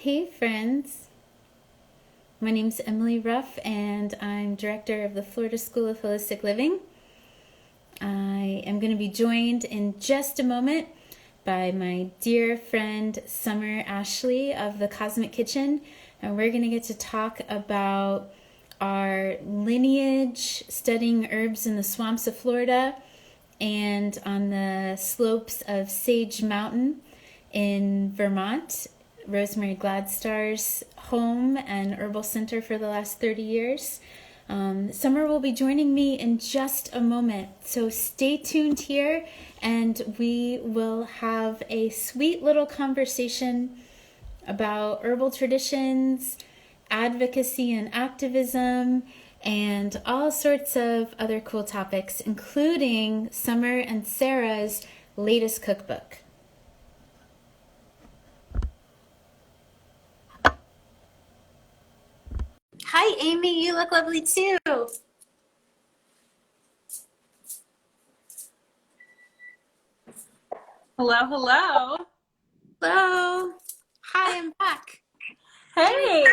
Hey friends, my name's Emily Ruff and I'm director of the Florida School of Holistic Living. I am going to be joined in just a moment by my dear friend Summer Ashley of the Cosmic Kitchen, and we're going to get to talk about our lineage, studying herbs in the swamps of Florida and on the slopes of Sage Mountain in Vermont, Rosemary Gladstar's home and herbal center for the last 30 years. Summer will be joining me in just a moment, so stay tuned here and we will have a sweet little conversation about herbal traditions, advocacy and activism, and all sorts of other cool topics, including Summer and Sarah's latest cookbook. Hi, Amy. You look lovely too. Hello, hello. Hello. Hi, I'm back. Hey.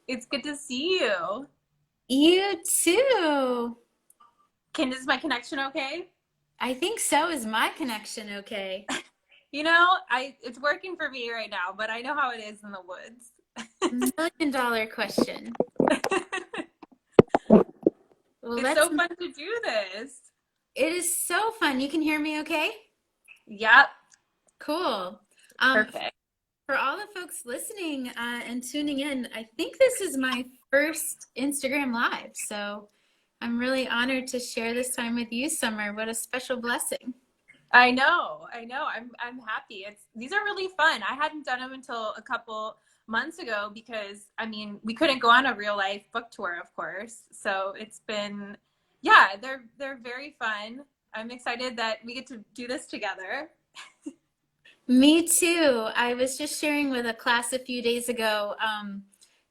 It's good to see you. You too. Is my connection okay? I think so. Is my connection okay? It's working for me right now, but I know how it is in the woods. $1 million question. Well, It's so fun to do this. It is so fun. You can hear me okay? Yep. Cool. Perfect. For all the folks listening and tuning in, I think this is my first Instagram Live, so I'm really honored to share this time with you, Summer. What a special blessing. I know. I'm happy. These are really fun. I hadn't done them until a couple months ago because we couldn't go on a real life book tour, of course. So it's been they're very fun. I'm excited that we get to do this together. Me too. I was just sharing with a class a few days ago.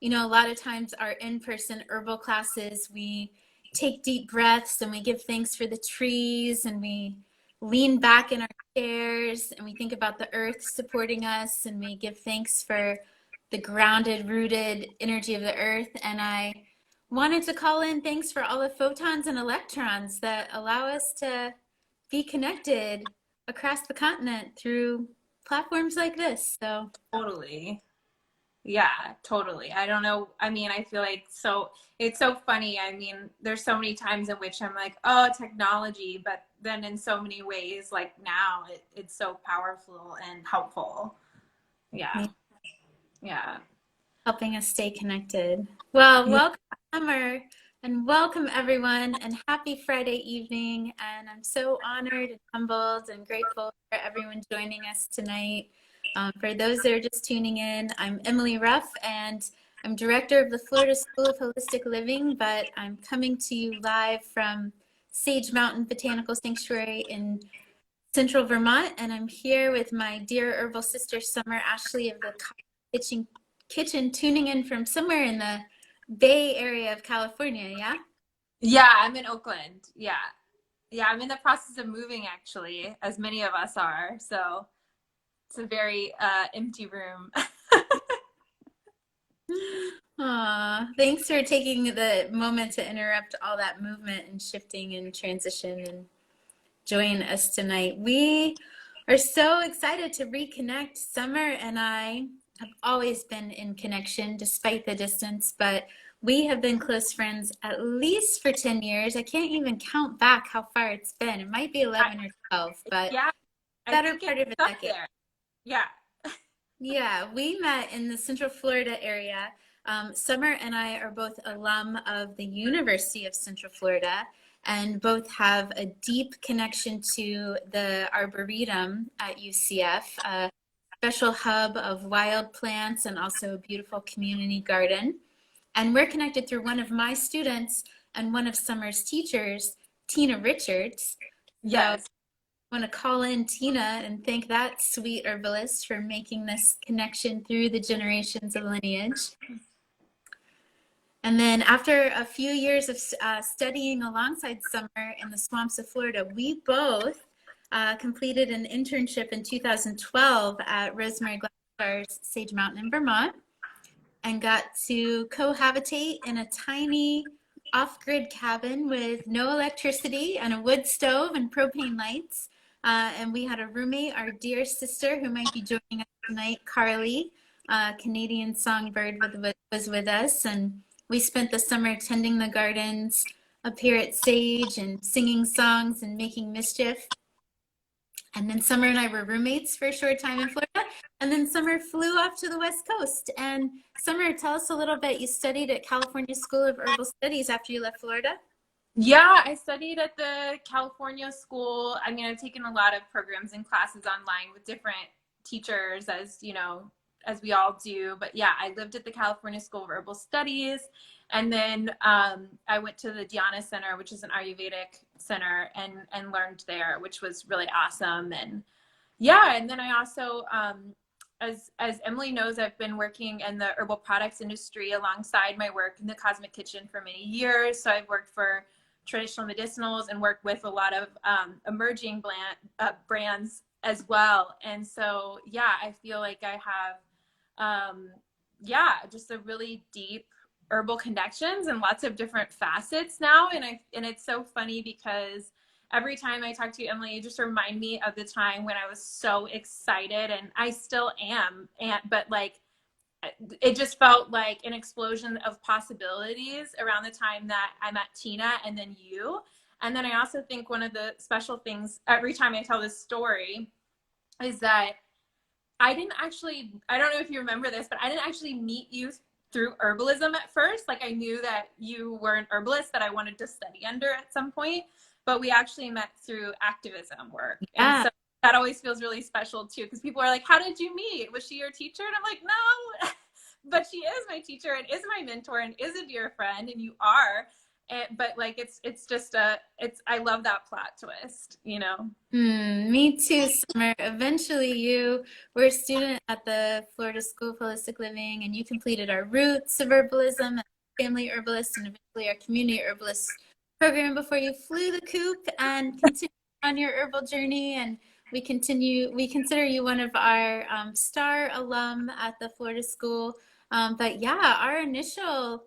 A lot of times our in-person herbal classes, we take deep breaths and we give thanks for the trees and we lean back in our chairs and we think about the earth supporting us and we give thanks for the grounded, rooted energy of the earth. And I wanted to call in thanks for all the photons and electrons that allow us to be connected across the continent through platforms like this. So Totally. Yeah, totally. I don't know. I feel like it's so funny. There's so many times in which I'm like, oh, technology, but then in so many ways, like now it's so powerful and helpful. Yeah. Yeah. helping us stay connected. Well, welcome Summer and welcome everyone and happy Friday evening. And I'm so honored and humbled and grateful for everyone joining us tonight. For those that are just tuning in, I'm Emily Ruff and I'm director of the Florida School of Holistic Living, but I'm coming to you live from Sage Mountain Botanical Sanctuary in Central Vermont, and I'm here with my dear herbal sister Summer Ashley of the Kitchen, tuning in from somewhere in the Bay Area of California. Yeah, I'm in Oakland. Yeah. Yeah, I'm in the process of moving actually, as many of us are. So it's a very empty room. Thanks for taking the moment to interrupt all that movement and shifting and transition and join us tonight. We are so excited to reconnect. Summer and I have always been in connection despite the distance, but we have been close friends at least for 10 years. I can't even count back how far it's been. It might be 11 or 12, but yeah, better part of a decade. There. Yeah. Yeah, we met in the Central Florida area. Summer and I are both alum of the University of Central Florida and both have a deep connection to the Arboretum at UCF, a special hub of wild plants and also a beautiful community garden. And we're connected through one of my students and one of Summer's teachers, Tina Richards. Yes. So I want to call in Tina and thank that sweet herbalist for making this connection through the generations of lineage. And then after a few years of studying alongside Summer in the swamps of Florida, we both completed an internship in 2012 at Rosemary Glasshar's Sage Mountain in Vermont, and got to cohabitate in a tiny off-grid cabin with no electricity and a wood stove and propane lights. And we had a roommate, our dear sister, who might be joining us tonight, Carly, Canadian songbird, was with us. And we spent the summer tending the gardens up here at Sage and singing songs and making mischief. And then Summer and I were roommates for a short time in Florida. And then Summer flew off to the West Coast. And Summer, tell us a little bit. You studied at California School of Herbal Studies after you left Florida? Yeah, I studied at the California school. I mean, I've taken a lot of programs and classes online with different teachers, as you know, as we all do. But yeah, I lived at the California School of Herbal Studies. And then I went to the Dhyana Center, which is an Ayurvedic center, and learned there, which was really awesome. And yeah, and then I also, as Emily knows, I've been working in the herbal products industry alongside my work in the Cosmic Kitchen for many years. So I've worked for traditional medicinals and worked with a lot of emerging brands as well. And so, yeah, I feel like I have, just a really deep herbal connections and lots of different facets now. And it's so funny because every time I talk to you, Emily, you just remind me of the time when I was so excited, and I still am. But like, it just felt like an explosion of possibilities around the time that I met Tina and then you. And then I also think one of the special things every time I tell this story is that I don't know if you remember this, but I didn't actually meet you through herbalism at first. Like, I knew that you were an herbalist that I wanted to study under at some point, but we actually met through activism work. Yeah. And so that always feels really special too, because people are like, how did you meet? Was she your teacher? And I'm like, no, but she is my teacher and is my mentor and is a dear friend, and you are. But like, I love that plot twist, you know? Me too, Summer. Eventually, you were a student at the Florida School of Holistic Living, and you completed our Roots of Herbalism and Family Herbalist, and eventually our Community Herbalist program before you flew the coop and continued on your herbal journey. And we consider you one of our star alum at the Florida School. But yeah, our initial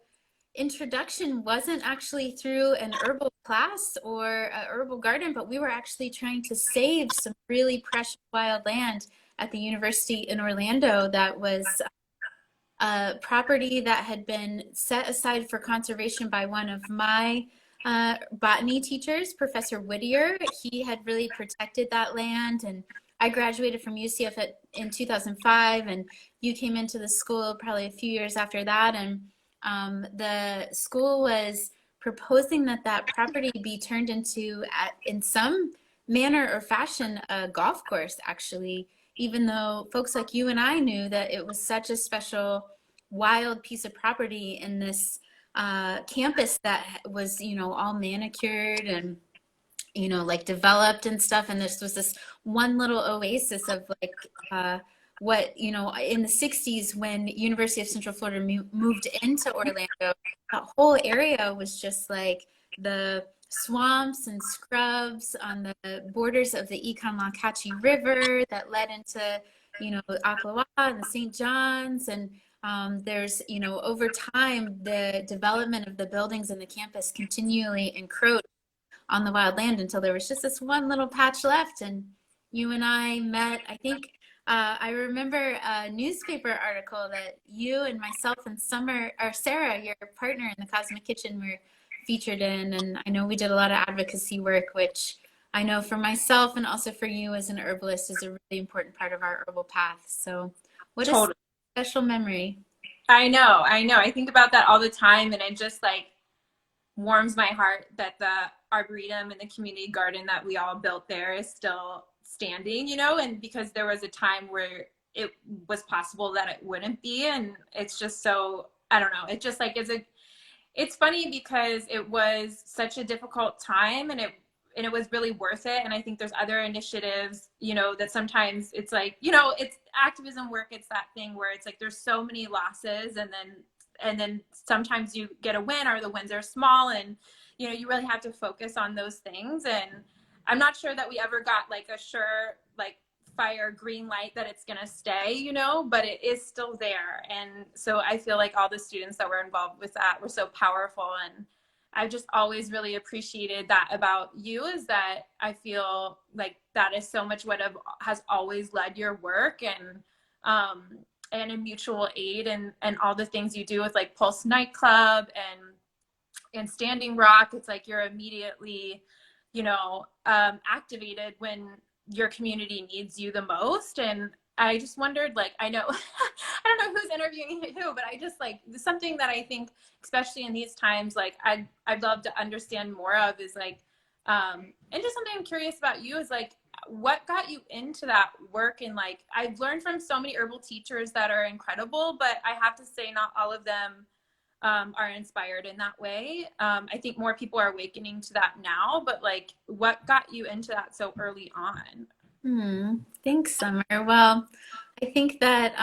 introduction wasn't actually through an herbal class or a herbal garden, but we were actually trying to save some really precious wild land at the university in Orlando that was a property that had been set aside for conservation by one of my botany teachers, Professor Whittier. He had really protected that land, and I graduated from UCF in 2005, and you came into the school probably a few years after that. And the school was proposing that property be turned into, in some manner or fashion, a golf course, actually, even though folks like you and I knew that it was such a special, wild piece of property in this campus that was, all manicured and, like developed and stuff. And this was this one little oasis of like, what, in the 60s when University of Central Florida moved into Orlando, that whole area was just like the swamps and scrubs on the borders of the Econ-Lancashire River that led into, Ocklawaha and the St. John's. And there's, over time, the development of the buildings in the campus continually encroached on the wild land until there was just this one little patch left. And you and I met, I think, I remember a newspaper article that you and myself and Sarah, your partner in the Cosmic Kitchen, were featured in. And I know we did a lot of advocacy work, which I know for myself and also for you as an herbalist is a really important part of our herbal path. So what a special memory. I know. I think about that all the time, and it just like warms my heart that the arboretum and the community garden that we all built there is still standing, and because there was a time where it was possible that it wouldn't be. And it's just so, I don't know, it just like it's funny because it was such a difficult time, and it was really worth it. And I think there's other initiatives, that sometimes it's like, it's activism work. It's that thing where it's like, there's so many losses, and then sometimes you get a win, or the wins are small, and, you really have to focus on those things. And I'm not sure that we ever got like a sure, like, fire green light that it's going to stay, you know, but it is still there. And so I feel like all the students that were involved with that were so powerful. And I've just always really appreciated that about you, is that I feel like that is so much what has always led your work, and in mutual aid, and all the things you do with like Pulse nightclub and Standing Rock. It's like you're immediately, activated when your community needs you the most. And I just wondered, like, I know, I don't know who's interviewing who, but I just, like, something that I think, especially in these times, like, I'd love to understand more of is like, and just something I'm curious about you is like, what got you into that work? And like, I've learned from so many herbal teachers that are incredible, but I have to say not all of them are inspired in that way. I think more people are awakening to that now, but like, what got you into that so early on? Thanks, Summer. Well, I think that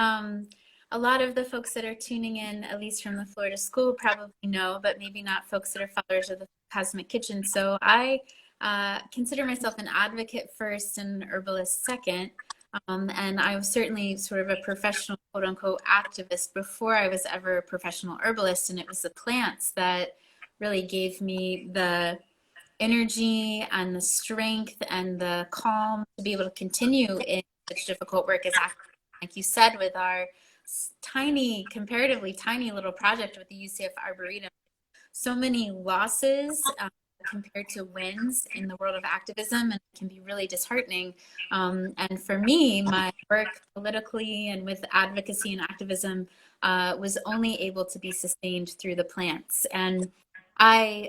a lot of the folks that are tuning in, at least from the Florida School, probably know, but maybe not folks that are followers of the Cosmic Kitchen. So I consider myself an advocate first and herbalist second. And I was certainly sort of a professional, quote unquote, activist before I was ever a professional herbalist. And it was the plants that really gave me the energy and the strength and the calm to be able to continue in such difficult work as activism. Like you said, with our tiny, comparatively tiny little project with the UCF Arboretum, so many losses compared to wins in the world of activism, and it can be really disheartening. And for me, my work politically and with advocacy and activism was only able to be sustained through the plants. And I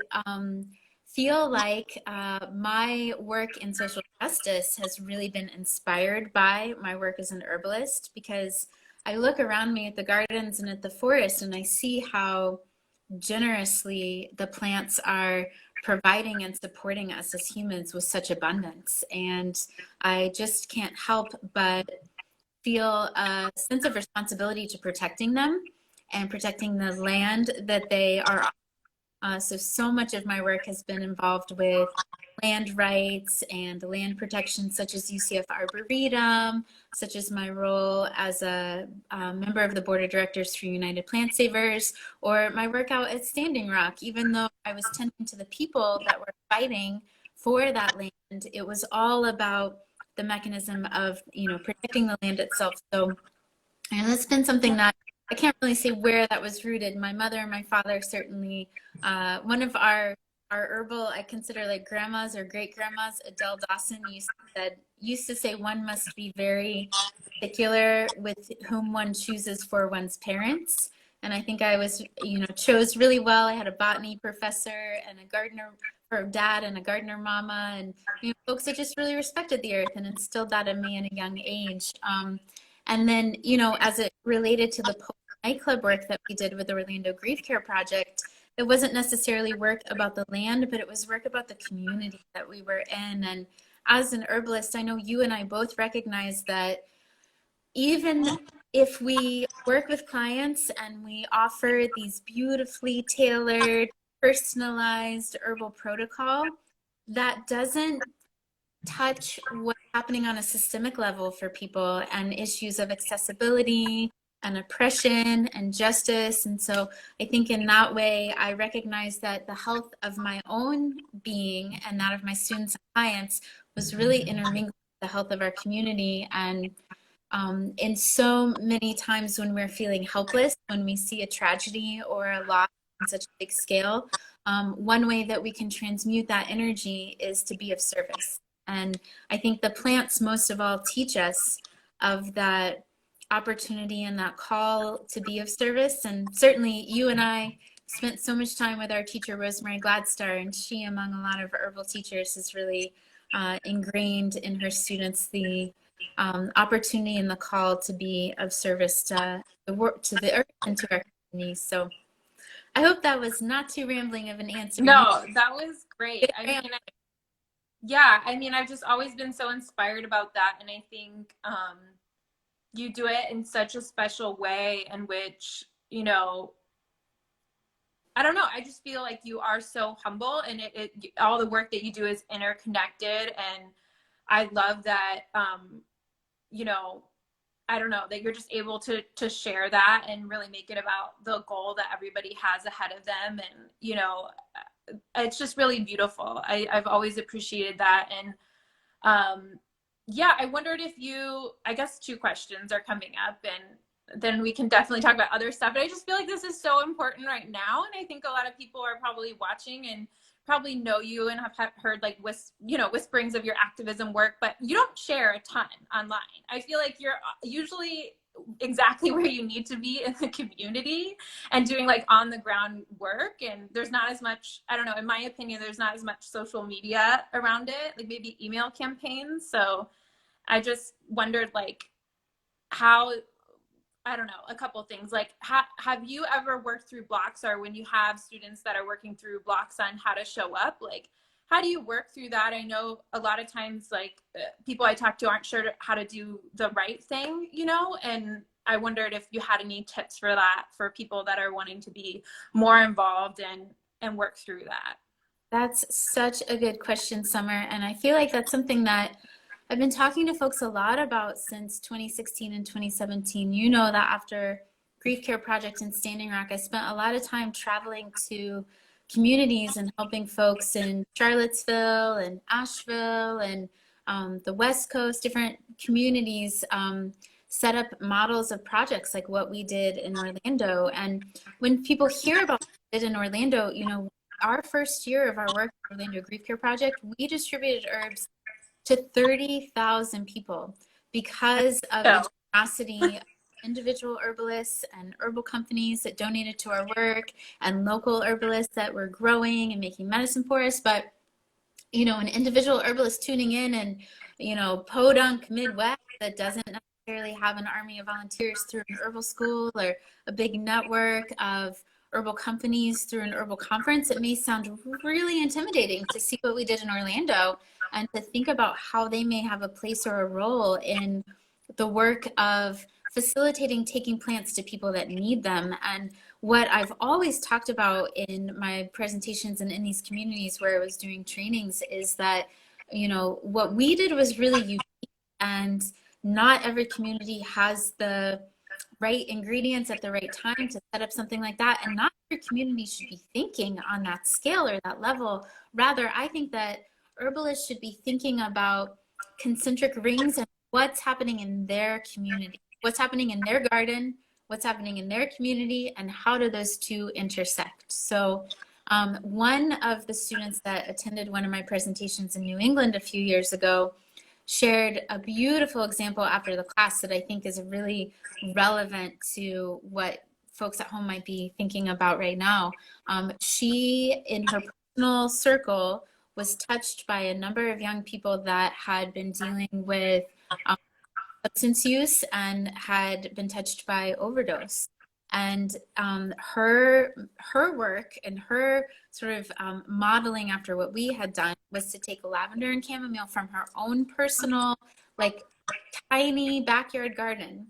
feel like my work in social justice has really been inspired by my work as an herbalist, because I look around me at the gardens and at the forest and I see how generously the plants are providing and supporting us as humans with such abundance. And I just can't help but feel a sense of responsibility to protecting them and protecting the land that they are on. So much of my work has been involved with land rights and land protection, such as UCF Arboretum, such as my role as a member of the board of directors for United Plant Savers, or my work out at Standing Rock. Even though I was tending to the people that were fighting for that land, it was all about the mechanism of, protecting the land itself. So, and that's been something that I can't really say where that was rooted. My mother and my father certainly, one of our herbal, I consider like grandmas or great grandmas, Adele Dawson used to say one must be very particular with whom one chooses for one's parents. And I think I was, chose really well. I had a botany professor and a gardener for dad and a gardener mama, and folks that just really respected the earth and instilled that in me at a young age. And then, as it related to the nightclub work that we did with the Orlando Grief Care Project, it wasn't necessarily work about the land, but it was work about the community that we were in. And as an herbalist, I know you and I both recognize that even if we work with clients and we offer these beautifully tailored, personalized herbal protocol, that doesn't touch what's happening on a systemic level for people and issues of accessibility and oppression and justice. And so I think in that way, I recognize that the health of my own being and that of my students and clients was really intermingled with the health of our community. And in so many times when we're feeling helpless, when we see a tragedy or a loss on such a big scale, one way that we can transmute that energy is to be of service. And I think the plants most of all teach us of that opportunity and that call to be of service. And certainly you and I spent so much time with our teacher, Rosemary Gladstar, and she, among a lot of herbal teachers, has really ingrained in her students the opportunity and the call to be of service to the work, to the earth, and to our community. So I hope that was not too rambling of an answer. No, that was great. I've just always been so inspired about that. And I think you do it in such a special way in which, I don't know. I just feel like you are so humble, and all the work that you do is interconnected. And I love that, you know, I don't know, that you're just able to share that and really make it about the goal that everybody has ahead of them. And, you know, it's just really beautiful. I've always appreciated that. And yeah, I wondered if you, I guess two questions are coming up, and then we can definitely talk about other stuff. But I just feel like this is so important right now. And I think a lot of people are probably watching and probably know you and have heard like whisperings of your activism work, but you don't share a ton online. I feel like you're usually exactly where you need to be in the community and doing like on the ground work. And there's not as much, I don't know, in my opinion, there's not as much social media around it, like maybe email campaigns. So I just wondered like how, I don't know, a couple things like have you ever worked through blocks, or when you have students that are working through blocks on how to show up, like how do you work through that? I know a lot of times like people I talk to aren't sure how to do the right thing, you know, and I wondered if you had any tips for that for people that are wanting to be more involved and work through that. That's such a good question, Summer. And I feel like that's something that I've been talking to folks a lot about since 2016 and 2017. You know that after Grief Care Project in Standing Rock, I spent a lot of time traveling to communities and helping folks in Charlottesville and Asheville and the West Coast, different communities set up models of projects like what we did in Orlando. And when people hear about what we did in Orlando, you know, our first year of our work at Orlando Grief Care Project, we distributed herbs to 30,000 people because of So the generosity of individual herbalists and herbal companies that donated to our work, and local herbalists that were growing and making medicine for us. But, you know, an individual herbalist tuning in and, you know, Podunk Midwest that doesn't necessarily have an army of volunteers through an herbal school or a big network of herbal companies through an herbal conference, it may sound really intimidating to see what we did in Orlando and to think about how they may have a place or a role in the work of facilitating taking plants to people that need them. And what I've always talked about in my presentations and in these communities where I was doing trainings is that, you know, what we did was really unique, and not every community has the right ingredients at the right time to set up something like that. And not every community should be thinking on that scale or that level. Rather, I think that herbalists should be thinking about concentric rings and what's happening in their community, what's happening in their garden, what's happening in their community, and how do those two intersect. So one of the students that attended one of my presentations in New England a few years ago shared a beautiful example after the class that I think is really relevant to what folks at home might be thinking about right now. She, in her personal circle, was touched by a number of young people that had been dealing with substance use and had been touched by overdose. And her work and her sort of modeling after what we had done was to take lavender and chamomile from her own personal, like tiny backyard garden,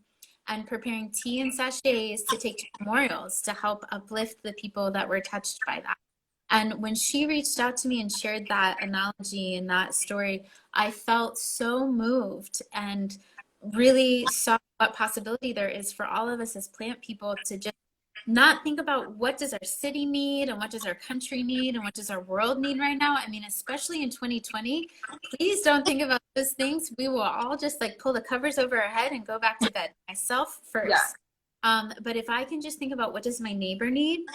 and preparing tea and sachets to take to memorials to help uplift the people that were touched by that. And when she reached out to me and shared that analogy and that story, I felt so moved and really saw what possibility there is for all of us as plant people to just not think about what does our city need and what does our country need and what does our world need right now. I mean, especially in 2020, please don't think about those things. We will all just like pull the covers over our head and go back to bed, myself first. yeah. But if I can just think about what does my neighbor need,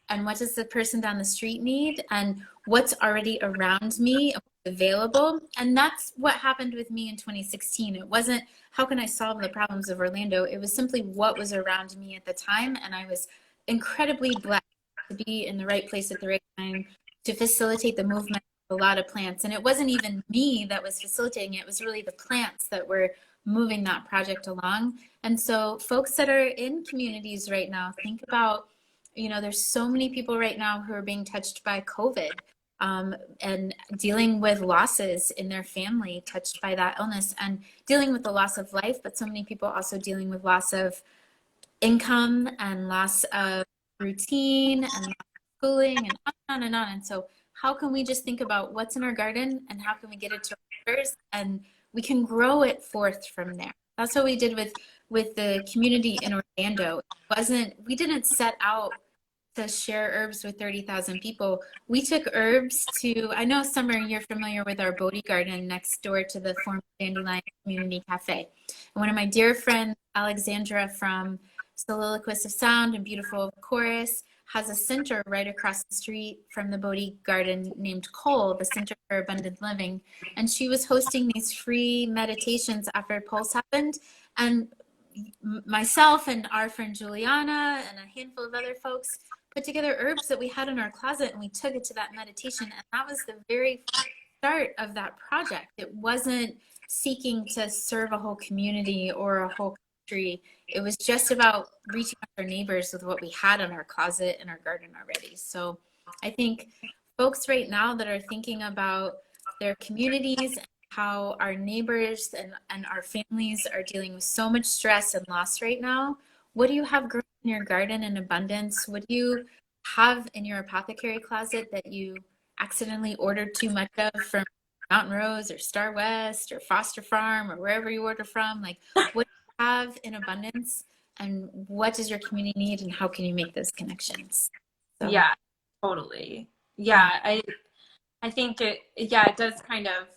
and what does the person down the street need, and what's already around me available. And that's what happened with me in 2016. It wasn't how can I solve the problems of Orlando, it was simply what was around me at the time. And I was incredibly blessed to be in the right place at the right time to facilitate the movement of a lot of plants. And it wasn't even me that was facilitating it, it was really the plants that were moving that project along. And so folks that are in communities right now, think about, you know, there's so many people right now who are being touched by COVID and dealing with losses in their family touched by that illness, and dealing with the loss of life, but so many people also dealing with loss of income and loss of routine and schooling and on and on. And so how can we just think about what's in our garden and how can we get it to our neighbors, and we can grow it forth from there. That's what we did with the community in Orlando. We didn't set out to share herbs with 30,000 people. We took herbs to, I know Summer, you're familiar with our Bodhi garden next door to the former Dandelion Community Cafe. And one of my dear friends, Alexandra from Soliloquist of Sound and Beautiful Chorus, has a center right across the street from the Bodhi garden named Cole, the Center for Abundant Living. And she was hosting these free meditations after Pulse happened. And myself and our friend Juliana and a handful of other folks put together herbs that we had in our closet, and we took it to that meditation. And that was the very start of that project. It wasn't seeking to serve a whole community or a whole country. It was just about reaching out to our neighbors with what we had in our closet and our garden already. So I think folks right now that are thinking about their communities and how our neighbors and our families are dealing with so much stress and loss right now, what do you have growing in your garden in abundance? What do you have in your apothecary closet that you accidentally ordered too much of from Mountain Rose or Star West or Foster Farm or wherever you order from? Like, what do you have in abundance, and what does your community need, and how can you make those connections? So, Yeah, totally. Yeah, I think it does kind of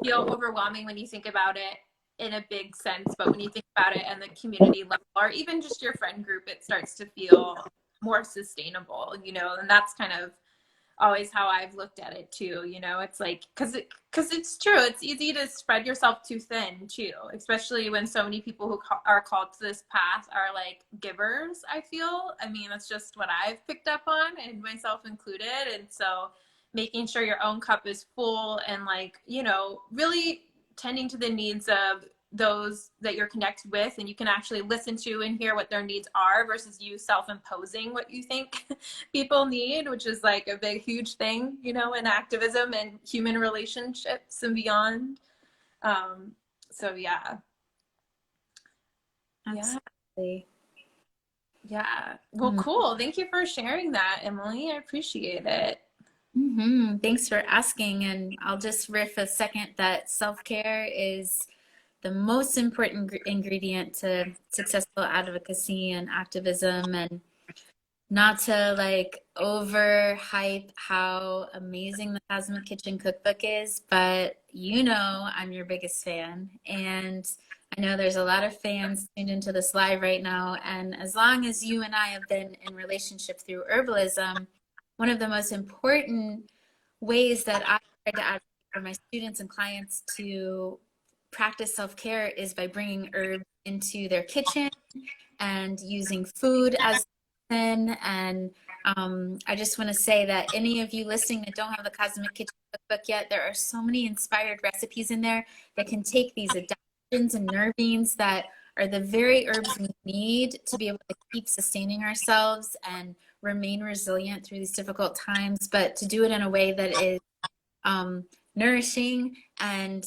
feel overwhelming when you think about it in a big sense, but when you think about it in the community level or even just your friend group, it starts to feel more sustainable, and that's kind of always how I've looked at it too. It's like, because it's true, it's easy to spread yourself too thin too, especially when so many people who are called to this path are like givers. I mean, that's just what I've picked up on, and myself included. And so making sure your own cup is full and like, really tending to the needs of those that you're connected with, and you can actually listen to and hear what their needs are versus you self-imposing what you think people need, which is like a big huge thing, in activism and human relationships and beyond. So yeah. absolutely. Yeah, well, cool. Thank you for sharing that, Emily. I appreciate it. Thanks for asking. And I'll just riff a second that self-care is the most important ingredient to successful advocacy and activism, and not to like overhype how amazing the Cosmic Kitchen cookbook is, but I'm your biggest fan. And I know there's a lot of fans tuned into this live right now. And as long as you and I have been in relationship through herbalism, one of the most important ways that I try to advocate for my students and clients to practice self-care is by bringing herbs into their kitchen and using food as medicine. And I just want to say that any of you listening that don't have the Cosmic Kitchen cookbook yet, there are so many inspired recipes in there that can take these adaptogens and nervines that are the very herbs we need to be able to keep sustaining ourselves and remain resilient through these difficult times, but to do it in a way that is nourishing and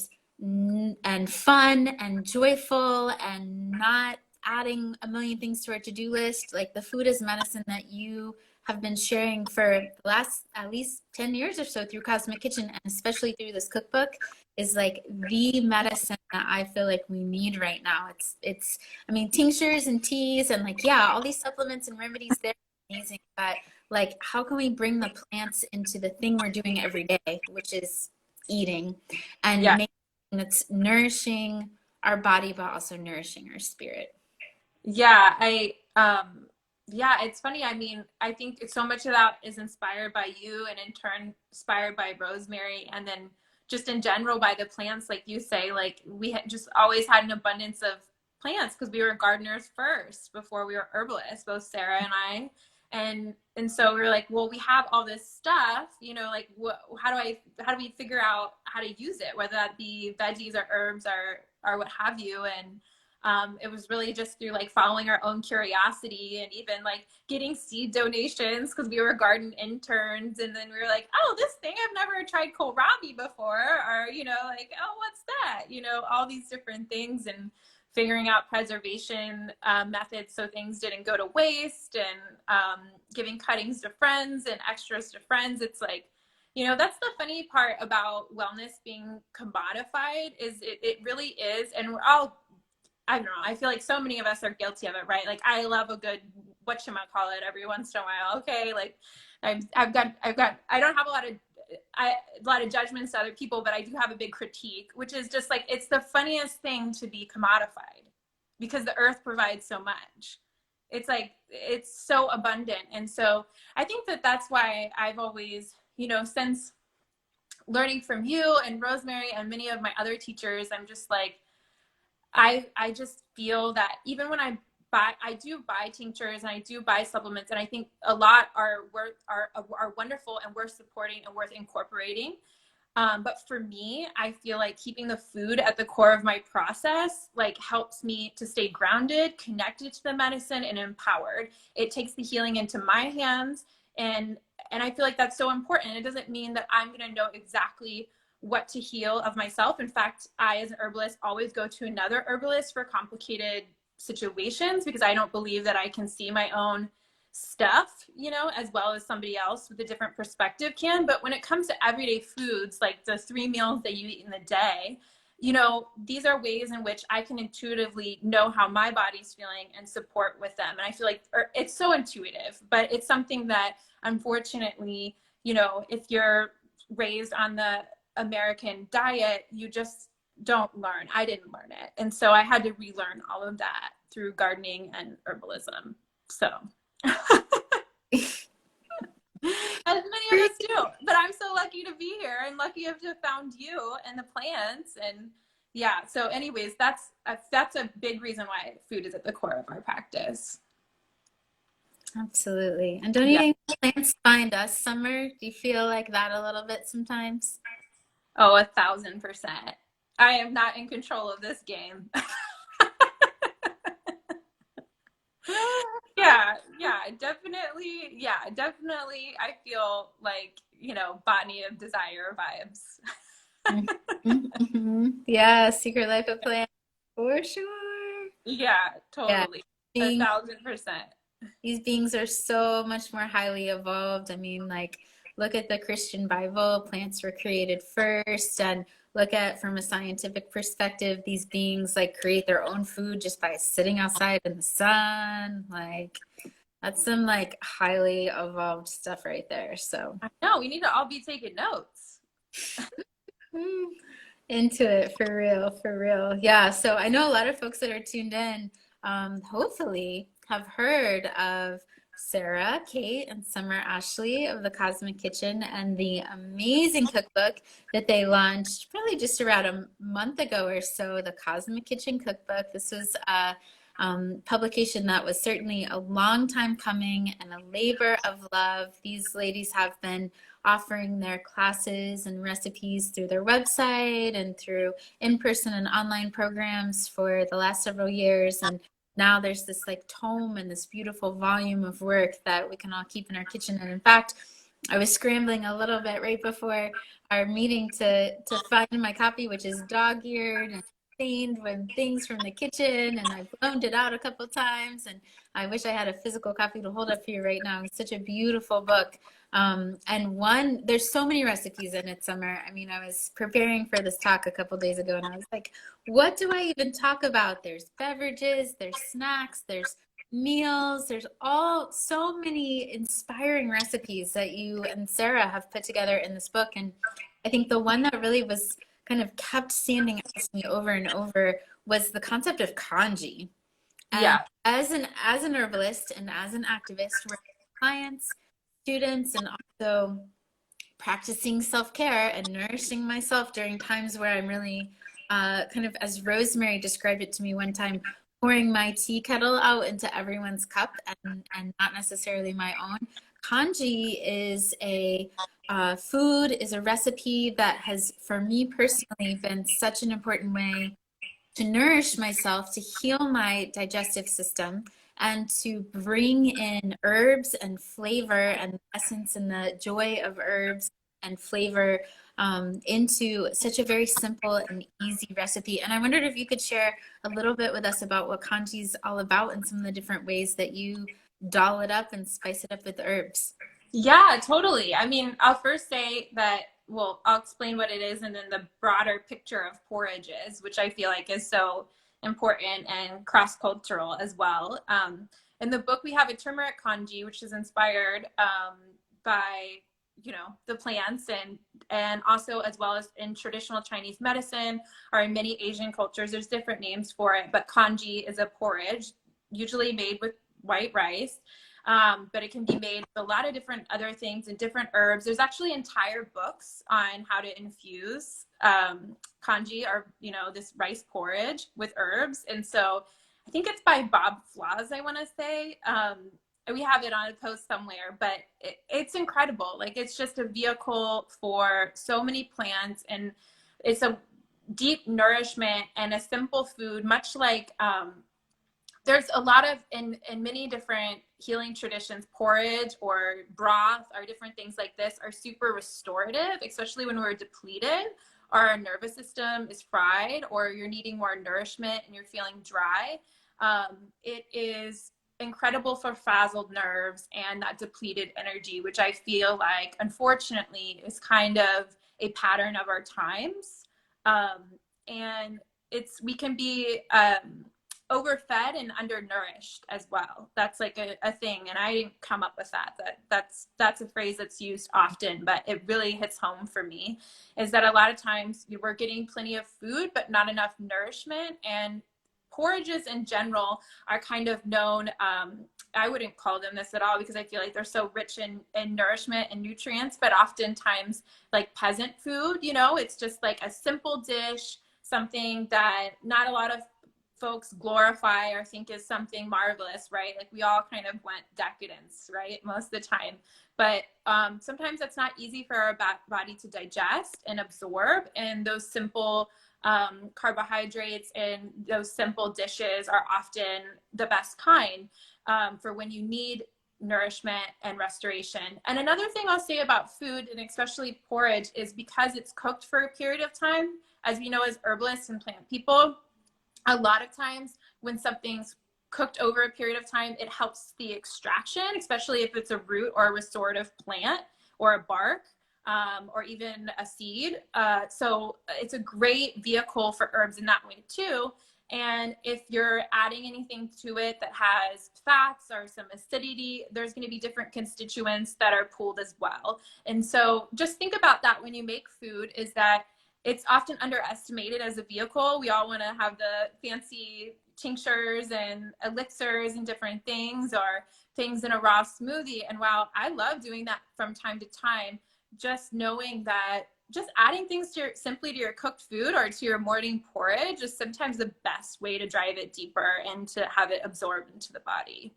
fun and joyful, and not adding a million things to our to-do list. Like the food is medicine that you have been sharing for the last at least 10 years or so through Cosmic Kitchen, and especially through this cookbook, is like the medicine that I feel like we need right now. I mean, tinctures and teas and like, yeah, all these supplements and remedies, they're amazing, but like, how can we bring the plants into the thing we're doing every day, which is eating, and make that's nourishing our body, but also nourishing our spirit. Yeah, it's funny. I mean, I think so much of that is inspired by you, and in turn inspired by Rosemary, and then just in general by the plants, like you say. Like we just always had an abundance of plants because we were gardeners first before we were herbalists, both Sarah and I. And so we were like, well, we have all this stuff, like how do we figure out how to use it, whether that be veggies or herbs or what have you. And it was really just through like following our own curiosity, and even like getting seed donations because we were garden interns. And then we were like, oh, this thing, I've never tried kohlrabi before, or like, oh, what's that, all these different things. And figuring out preservation methods so things didn't go to waste, and giving cuttings to friends and extras to friends. It's like, you know, that's the funny part about wellness being commodified, is it really is. And we're all, I don't know, I feel like so many of us are guilty of it, right? Like, I love a good whatchamacallit every once in a while. Okay, like I've got I don't have a lot of judgments to other people, but I do have a big critique, which is just like, it's the funniest thing to be commodified, because the earth provides so much. It's like, it's so abundant. And so I think that that's why I've always, you know, since learning from you and Rosemary and many of my other teachers, I'm just like, I just feel that even when I do buy tinctures and I do buy supplements, and I think a lot are wonderful and worth supporting and worth incorporating. But for me, I feel like keeping the food at the core of my process, like, helps me to stay grounded, connected to the medicine, and empowered. It takes the healing into my hands. And I feel like that's so important. It doesn't mean that I'm going to know exactly what to heal of myself. In fact, I, as an herbalist, always go to another herbalist for complicated situations, because I don't believe that I can see my own stuff, you know, as well as somebody else with a different perspective can. But when it comes to everyday foods, like the 3 meals that you eat in the day, you know, these are ways in which I can intuitively know how my body's feeling and support with them. And I feel like it's so intuitive, but it's something that, unfortunately, you know, if you're raised on the American diet, you just don't learn. I didn't learn it. And so I had to relearn all of that through gardening and herbalism. So as many of us do, but I'm so lucky to be here and lucky to have found you and the plants. And yeah, so anyways, that's a big reason why food is at the core of our practice. Absolutely. And don't you think plants find us, Summer? Do you feel like that a little bit sometimes? Oh, 1,000%. I am not in control of this game. Definitely. I feel like, you know, botany of desire vibes. Yeah, Secret Life of Plants, for sure. Yeah, Yeah. totally. 1,000%. These beings are so much more highly evolved. I mean, like, look at the Christian Bible, plants were created first, and look at, from a scientific perspective, these beings like create their own food just by sitting outside in the sun. Like, that's some like highly evolved stuff right there. So I know, we need to all be taking notes. into it for real, for real. Yeah. So I know a lot of folks that are tuned in, hopefully have heard of Sarah, Kate, and Summer Ashley of the Cosmic Kitchen and the amazing cookbook that they launched probably just around a month ago or so, the Cosmic Kitchen Cookbook. This was a publication that was certainly a long time coming and a labor of love. These ladies have been offering their classes and recipes through their website and through in-person and online programs for the last several years. And now there's this like tome and this beautiful volume of work that we can all keep in our kitchen. And in fact, I was scrambling a little bit right before our meeting to find my copy, which is dog-eared and stained with things from the kitchen, and I've loaned it out a couple times, and I wish I had a physical copy to hold up for you right now. It's such a beautiful book. And there's so many recipes in it, Summer. I mean, I was preparing for this talk a couple days ago, and I was like, what do I even talk about? There's beverages, there's snacks, there's meals, there's so many inspiring recipes that you and Sarah have put together in this book. And I think the one that really was kind of kept standing out to me over and over was the concept of kanji. And as an herbalist and as an activist, we're clients, students, and also practicing self-care and nourishing myself during times where I'm really kind of, as Rosemary described it to me one time, pouring my tea kettle out into everyone's cup and not necessarily my own. Kanji is a food, is a recipe that has, for me personally, been such an important way to nourish myself, to heal my digestive system, and to bring in herbs and flavor and essence and the joy of herbs and flavor into such a very simple and easy recipe. And I wondered if you could share a little bit with us about what congee is all about and some of the different ways that you doll it up and spice it up with herbs. Yeah, totally. I mean, I'll first say that, well, I'll explain what it is and then the broader picture of porridges, which I feel like is so important and cross-cultural as well. In the book, we have a turmeric congee, which is inspired by, you know, the plants and also as well as in traditional Chinese medicine or in many Asian cultures, there's different names for it, but congee is a porridge, usually made with white rice. But it can be made with a lot of different other things and different herbs. There's actually entire books on how to infuse congee or, you know, this rice porridge with herbs. And so I think it's by Bob Flaws, I want to say. We have it on a post somewhere, but it's incredible. Like, it's just a vehicle for so many plants, and it's a deep nourishment and a simple food, much like there's a lot of in many different healing traditions, porridge or broth or different things like this are super restorative, especially when we're depleted or our nervous system is fried or you're needing more nourishment and you're feeling dry. It is incredible for frazzled nerves and that depleted energy, which I feel like unfortunately is kind of a pattern of our times. And we can be overfed and undernourished as well. That's like a thing, and I didn't come up with that. That's a phrase that's used often, but it really hits home for me, is that a lot of times we're getting plenty of food but not enough nourishment. And porridges in general are kind of known, I wouldn't call them this at all because I feel like they're so rich in nourishment and nutrients, but oftentimes like peasant food, you know, it's just like a simple dish, something that not a lot of folks glorify or think is something marvelous, right? Like, we all kind of want decadence, right? Most of the time. But sometimes that's not easy for our body to digest and absorb. And those simple carbohydrates and those simple dishes are often the best kind for when you need nourishment and restoration. And another thing I'll say about food, and especially porridge, is because it's cooked for a period of time, as we know as herbalists and plant people, a lot of times when something's cooked over a period of time, it helps the extraction, especially if it's a root or a restorative plant or a bark or even a seed. So it's a great vehicle for herbs in that way too. And if you're adding anything to it that has fats or some acidity, there's going to be different constituents that are pulled as well. And so just think about that when you make food, is that it's often underestimated as a vehicle. We all want to have the fancy tinctures and elixirs and different things, or things in a raw smoothie. And while I love doing that from time to time, just knowing that just adding things to simply to your cooked food or to your morning porridge is sometimes the best way to drive it deeper and to have it absorbed into the body.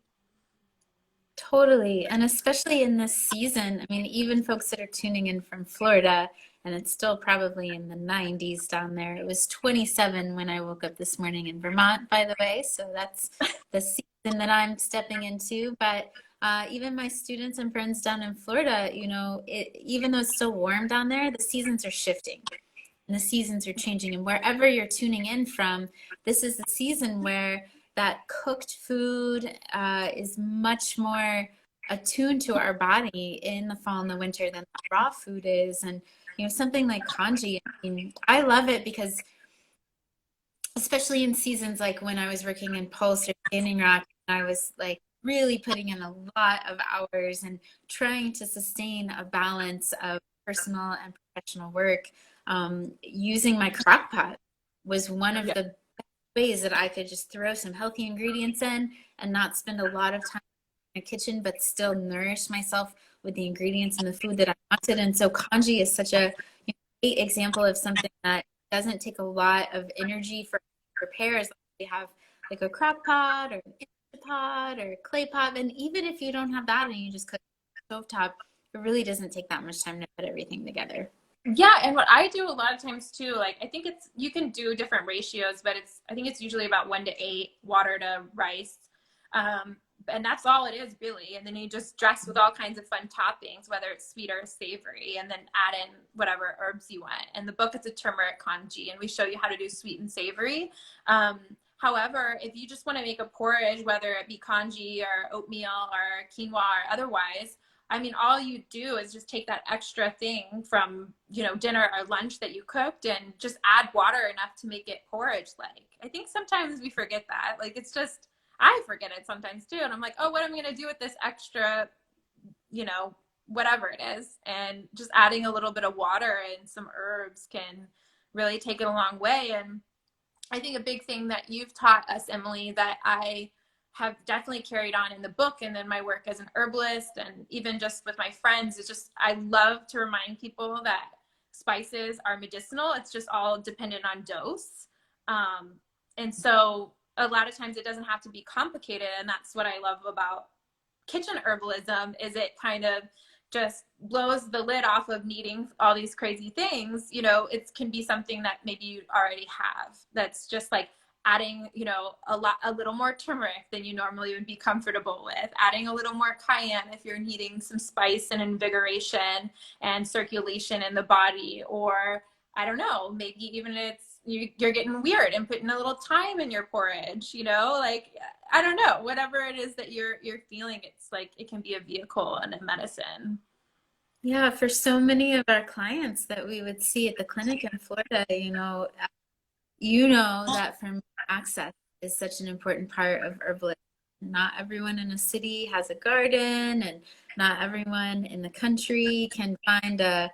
Totally. And especially in this season, I mean, even folks that are tuning in from Florida, and it's still probably in the 90s down there. It was 27 when I woke up this morning in Vermont, by the way. So that's the season that I'm stepping into. But even my students and friends down in Florida, you know, even though it's still warm down there, the seasons are shifting and the seasons are changing. And wherever you're tuning in from, this is the season where that cooked food is much more attuned to our body in the fall and the winter than the raw food is. And you know, something like congee, I mean, I love it because especially in seasons like when I was working in Pulse or Standing Rock, I was like really putting in a lot of hours and trying to sustain a balance of personal and professional work. Using my crock pot was one of the ways that I could just throw some healthy ingredients in and not spend a lot of time in the kitchen, but still nourish myself with the ingredients and the food that I wanted. And so congee is such a great example of something that doesn't take a lot of energy for repairs. They have like a crock pot or an Instant pot or clay pot. And even if you don't have that and you just cook stovetop, it really doesn't take that much time to put everything together. Yeah, and what I do a lot of times too, like I think it's, you can do different ratios, but I think it's usually about 1 to 8 water to rice. and that's all it is really. And then you just dress with all kinds of fun toppings, whether it's sweet or savory, and then add in whatever herbs you want. In the book, it's a turmeric congee, and we show you how to do sweet and savory. However, if you just want to make a porridge, whether it be congee or oatmeal or quinoa or otherwise, I mean, all you do is just take that extra thing from, dinner or lunch that you cooked and just add water enough to make it porridge like. I think sometimes we forget that. Like, it's just, I forget it sometimes too. And I'm like, oh, what am I going to do with this extra, whatever it is? And just adding a little bit of water and some herbs can really take it a long way. And I think a big thing that you've taught us, Emily, that I have definitely carried on in the book and then my work as an herbalist and even just with my friends is just, I love to remind people that spices are medicinal. It's just all dependent on dose. And so a lot of times it doesn't have to be complicated. And that's what I love about kitchen herbalism is it kind of just blows the lid off of needing all these crazy things. It can be something that maybe you already have. That's just like adding, a little more turmeric than you normally would be comfortable with, adding a little more cayenne if you're needing some spice and invigoration and circulation in the body, or I don't know, maybe even you're getting weird and putting a little thyme in your porridge, like, I don't know, whatever it is that you're feeling, it's like, it can be a vehicle and a medicine. Yeah, for so many of our clients that we would see at the clinic in Florida, that for me, access is such an important part of herbalism. Not everyone in a city has a garden, and not everyone in the country can find a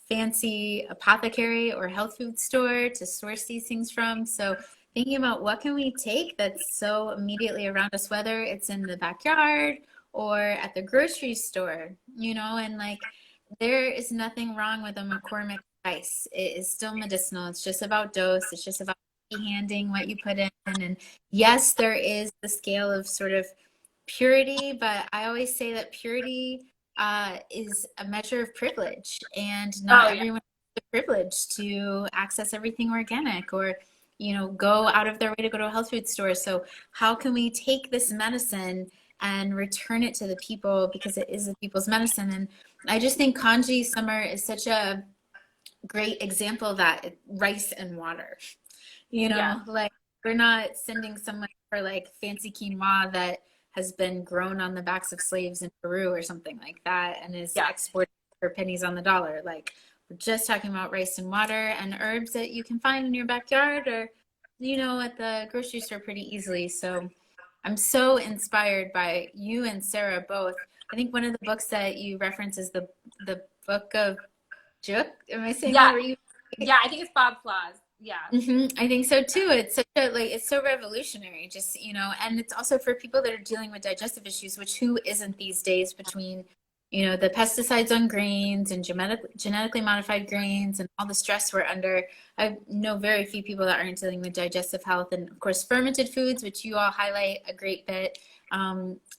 fancy apothecary or health food store to source these things from. So thinking about what can we take that's so immediately around us, whether it's in the backyard or at the grocery store, and like there is nothing wrong with a McCormick spice. It is still medicinal. It's just about dose. It's just about handing what you put in. And yes, there is the scale of sort of purity, but I always say that purity is a measure of privilege, and not everyone has the privilege to access everything organic or go out of their way to go to a health food store. So how can we take this medicine and return it to the people, because it is the people's medicine? And I just think congee summer is such a great example of that. Rice and water, like we're not sending someone for like fancy quinoa that has been grown on the backs of slaves in Peru or something like that and is exported for pennies on the dollar. Like, we're just talking about rice and water and herbs that you can find in your backyard or, at the grocery store pretty easily. So I'm so inspired by you and Sarah both. I think one of the books that you reference is the book of Juk. Am I saying that? Yeah, I think it's Bob Flaws. Yeah. I think so too. It's such it's so revolutionary, just, and it's also for people that are dealing with digestive issues, which who isn't these days, between, the pesticides on grains and genetically modified grains and all the stress we're under. I know very few people that aren't dealing with digestive health, and of course fermented foods, which you all highlight a great bit,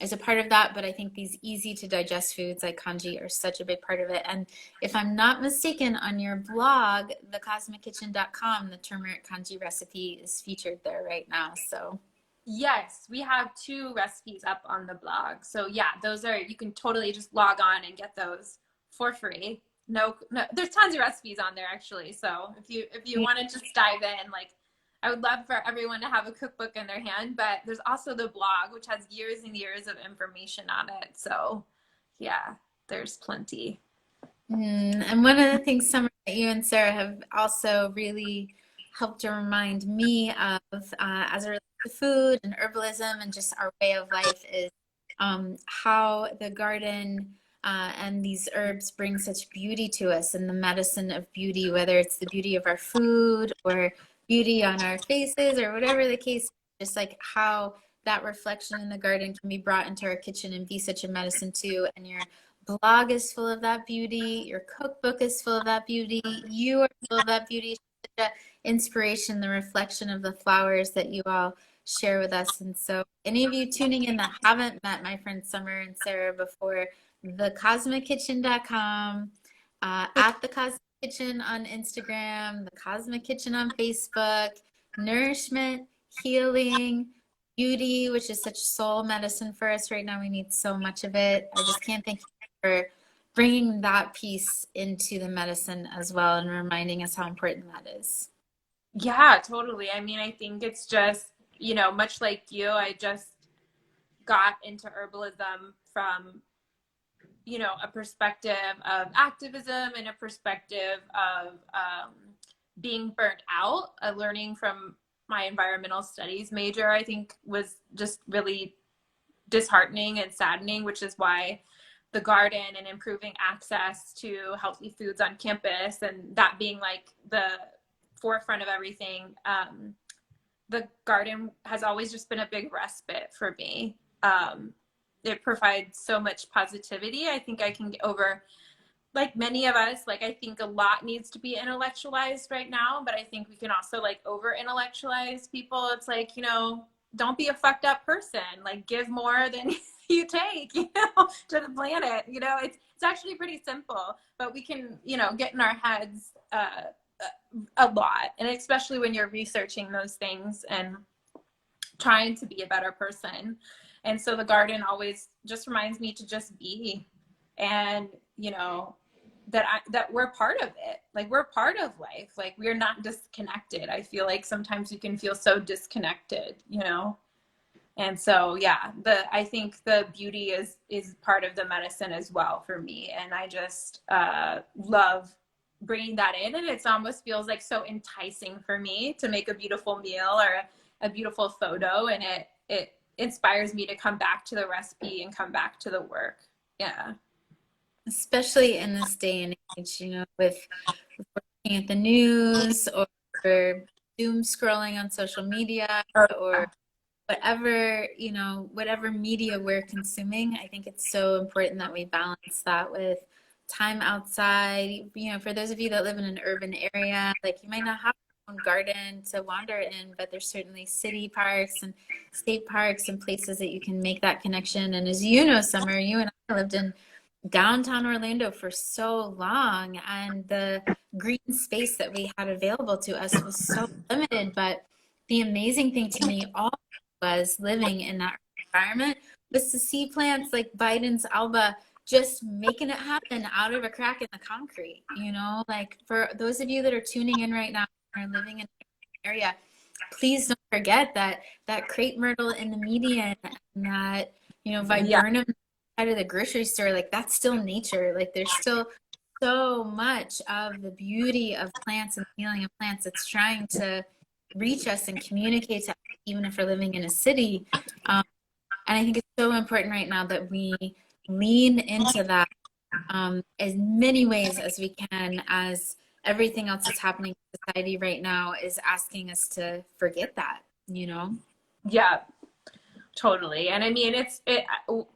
is a part of that. But I think these easy to digest foods like congee are such a big part of it. And if I'm not mistaken, on your blog, thecosmickitchen.com, the turmeric congee recipe is featured there right now. So yes, we have 2 recipes up on the blog. So yeah, those are, you can totally just log on and get those for free. No, there's tons of recipes on there actually. So if you want to just dive in, like, I would love for everyone to have a cookbook in their hand, but there's also the blog, which has years and years of information on it. So yeah, there's plenty. And one of the things, Summer, that you and Sarah have also really helped to remind me of, as it relates to food and herbalism and just our way of life, is how the garden and these herbs bring such beauty to us, and the medicine of beauty, whether it's the beauty of our food or beauty on our faces or whatever the case, just like how that reflection in the garden can be brought into our kitchen and be such a medicine too. And your blog is full of that beauty. Your cookbook is full of that beauty. You are full of that beauty. Such an inspiration, the reflection of the flowers that you all share with us. And so any of you tuning in that haven't met my friends Summer and Sarah before, thecosmickitchen.com, at the Cosmic Kitchen on Instagram, the Cosmic Kitchen on Facebook. Nourishment, healing, beauty, which is such soul medicine for us right now. We need so much of it. I just can't thank you for bringing that piece into the medicine as well and reminding us how important that is. Yeah, totally. I mean, I think it's just, much like you, I just got into herbalism from, a perspective of activism and a perspective of being burnt out. Learning from my environmental studies major, I think, was just really disheartening and saddening, which is why the garden and improving access to healthy foods on campus and that being like the forefront of everything. The garden has always just been a big respite for me. It provides so much positivity. I think I can get over, like many of us, like I think a lot needs to be intellectualized right now, but I think we can also like over intellectualize people. It's like, don't be a fucked up person. Like give more than you take, to the planet. It's actually pretty simple, but we can, get in our heads a lot, and especially when you're researching those things and trying to be a better person. And so the garden always just reminds me to just be, and that we're part of it. Like we're part of life. Like we're not disconnected. I feel like sometimes you can feel so disconnected, And so yeah, I think the beauty is part of the medicine as well for me, and I just love bringing that in, and it almost feels like so enticing for me to make a beautiful meal or a beautiful photo, and it inspires me to come back to the recipe and come back to the work. Yeah. Especially in this day and age, with looking at the news or doom scrolling on social media or whatever media we're consuming. I think it's so important that we balance that with time outside. For those of you that live in an urban area, like you might not have your own garden to wander in, but there's certainly city parks and state parks and places that you can make that connection. And as you know, Summer, you and I lived in downtown Orlando for so long, and the green space that we had available to us was so limited. But the amazing thing to me all was living in that environment was to see plants like Biden's Alba just making it happen out of a crack in the concrete. Like for those of you that are tuning in right now and are living in the area, please don't forget that crepe myrtle in the median and that viburnum out of the grocery store, like that's still nature. Like there's still so much of the beauty of plants and the healing of plants that's trying to reach us and communicate to us, even if we're living in a city. And I think it's so important right now that we lean into that as many ways as we can, as everything else that's happening in society right now is asking us to forget that. Yeah, totally. And I mean,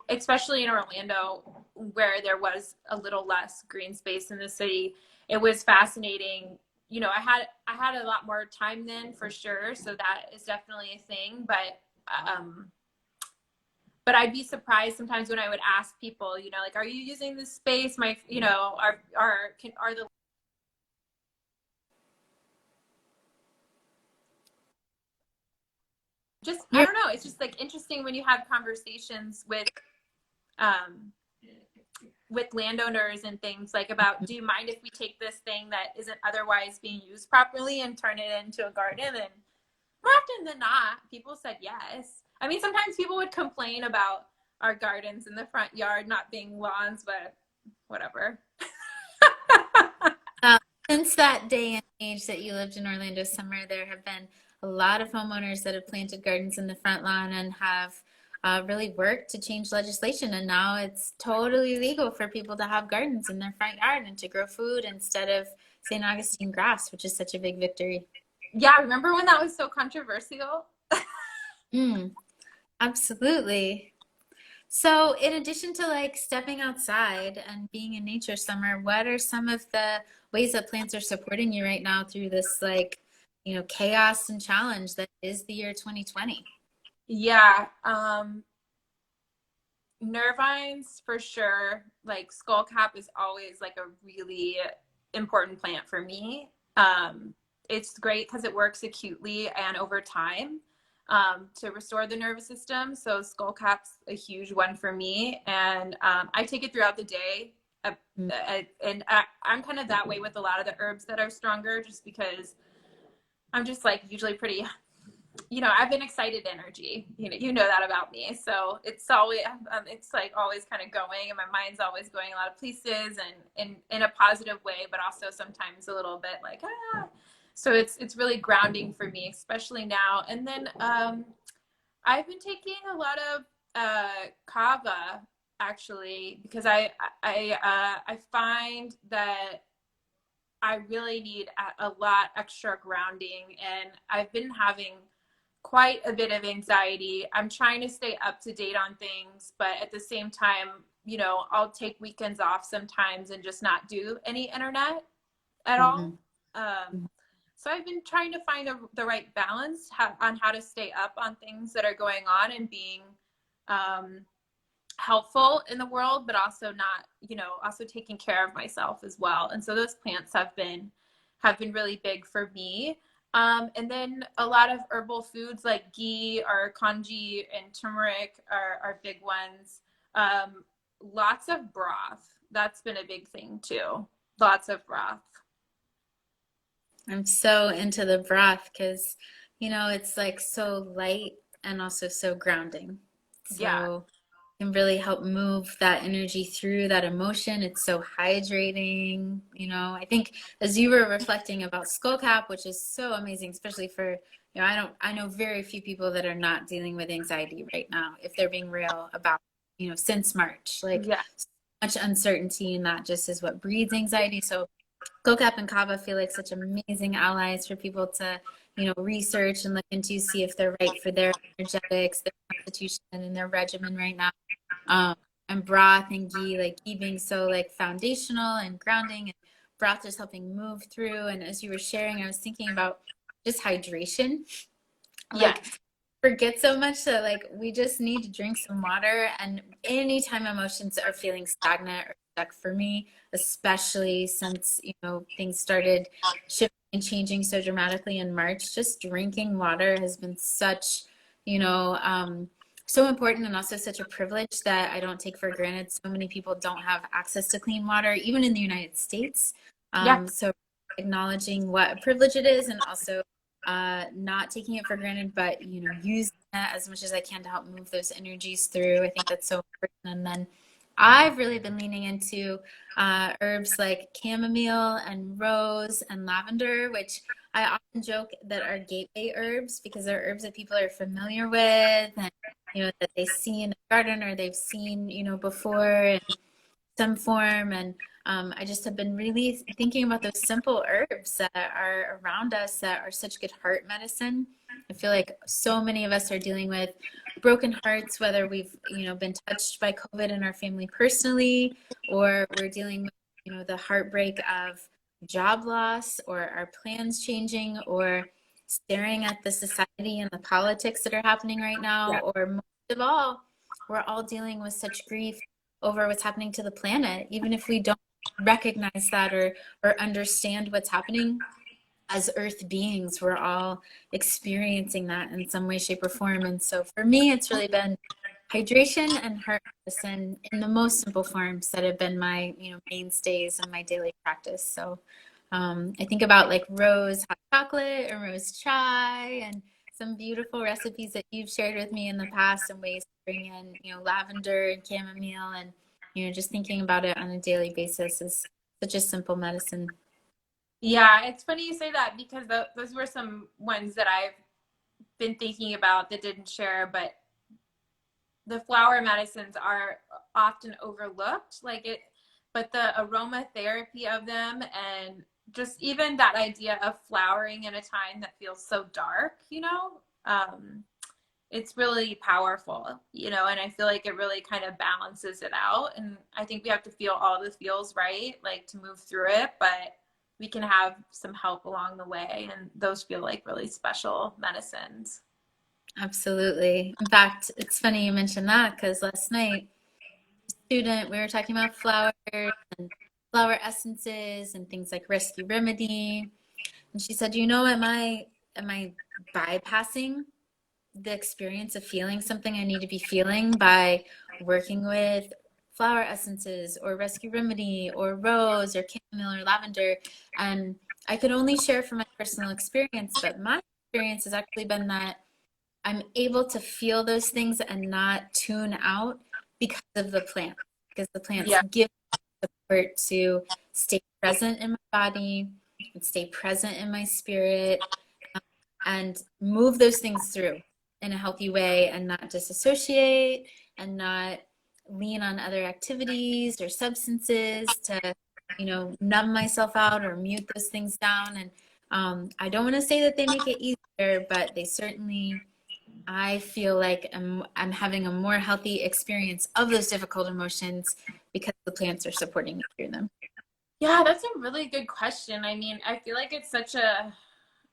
especially in Orlando, where there was a little less green space in the city, it was fascinating. I had a lot more time then for sure. So that is definitely a thing. But I'd be surprised sometimes when I would ask people, like, are you using this space? Are the just, I don't know. It's just like interesting when you have conversations um, with landowners and things like about, do you mind if we take this thing that isn't otherwise being used properly and turn it into a garden? And more often than not, people said yes. I mean, sometimes people would complain about our gardens in the front yard not being lawns, but whatever. Since that day and age that you lived in Orlando, Summer, there have been a lot of homeowners that have planted gardens in the front lawn and have really worked to change legislation. And now it's totally legal for people to have gardens in their front yard and to grow food instead of St. Augustine grass, which is such a big victory. Yeah, remember when that was so controversial? Absolutely. So, in addition to like stepping outside and being in nature, Summer, what are some of the ways that plants are supporting you right now through this chaos and challenge that is the year 2020? Yeah, nervines for sure. Like skullcap is always like a really important plant for me. It's great because it works acutely and over time. to restore the nervous system. So skullcap's a huge one for me, and I take it throughout the day. I'm kind of that way with a lot of the herbs that are stronger, just because I'm just like usually pretty, I have an excited energy. You know that about me. So it's always, it's like always kind of going, and my mind's always going a lot of places, and in a positive way, but also sometimes a little bit like, ah. So it's really grounding for me, especially now. And then I've been taking a lot of kava, actually, because I find that I really need a lot extra grounding, and I've been having quite a bit of anxiety. I'm trying to stay up to date on things, but at the same time, I'll take weekends off sometimes and just not do any internet at all. So I've been trying to find the right balance on how to stay up on things that are going on and being helpful in the world, but also not, also taking care of myself as well. And so those plants have been really big for me. And then a lot of herbal foods like ghee or congee and turmeric are big ones. Lots of broth. That's been a big thing too. Lots of broth. I'm so into the broth because, it's like so light and also so grounding. Yeah. So it can really help move that energy through that emotion. It's so hydrating. I think as you were reflecting about skullcap, which is so amazing, especially for, I know very few people that are not dealing with anxiety right now, if they're being real about, since March, like Yeah. so much uncertainty, and that just is what breeds anxiety. So Skullcap and kava feel like such amazing allies for people to, research and look into, see if they're right for their energetics, their constitution, and their regimen right now. Um, and broth and ghee, like ghee being so like foundational and grounding, and broth just helping move through. And as you were sharing, I was thinking about just hydration. Yes. Like forget so much that like we just need to drink some water. And anytime emotions are feeling stagnant or stuck, for me especially since things started shifting and changing so dramatically in March, just drinking water has been such so important, and also such a privilege that I don't take for granted. So many people don't have access to clean water, even in the United States. Yeah. So acknowledging what a privilege it is, and also not taking it for granted, but using that as much as I can to help move those energies through. I think that's so important. And then I've really been leaning into herbs like chamomile and rose and lavender, which I often joke that are gateway herbs because they're herbs that people are familiar with, and that they see in the garden, or they've seen before in some form. And I just have been really thinking about those simple herbs that are around us that are such good heart medicine. I feel like so many of us are dealing with broken hearts, whether we've been touched by COVID in our family personally, or we're dealing with the heartbreak of job loss, or our plans changing, or staring at the society and the politics that are happening right now, Yeah. or most of all, we're all dealing with such grief over what's happening to the planet, even if we don't recognize that, or understand what's happening. As earth beings, we're all experiencing that in some way, shape, or form. And so for me, it's really been hydration and heart medicine in the most simple forms that have been my mainstays in my daily practice. So I think about like rose hot chocolate or rose chai, and some beautiful recipes that you've shared with me in the past, and ways to bring in lavender and chamomile, and just thinking about it on a daily basis is such a simple medicine. Yeah, it's funny you say that, because those were some ones that I've been thinking about that didn't share, but the flower medicines are often overlooked, but the aromatherapy of them, and just even that idea of flowering in a time that feels so dark, it's really powerful, and I feel like it really kind of balances it out. And I think we have to feel all the feels right, like to move through it, but we can have some help along the way. And those feel like really special medicines. Absolutely. In fact, it's funny you mentioned that, because last night, student, we were talking about flowers and flower essences and things like Rescue Remedy. And she said, am I bypassing the experience of feeling something I need to be feeling by working with flower essences or rescue remedy or rose or chamomile or lavender. And I could only share from my personal experience, but my experience has actually been that I'm able to feel those things and not tune out because of the plants, because the plants Yeah. give support to stay present in my body and stay present in my spirit, and move those things through in a healthy way and not disassociate and not lean on other activities or substances to, numb myself out or mute those things down. And I don't want to say that they make it easier, but they certainly, I feel like I'm having a more healthy experience of those difficult emotions because the plants are supporting me through them. Yeah, that's a really good question. I mean, I feel like it's such a,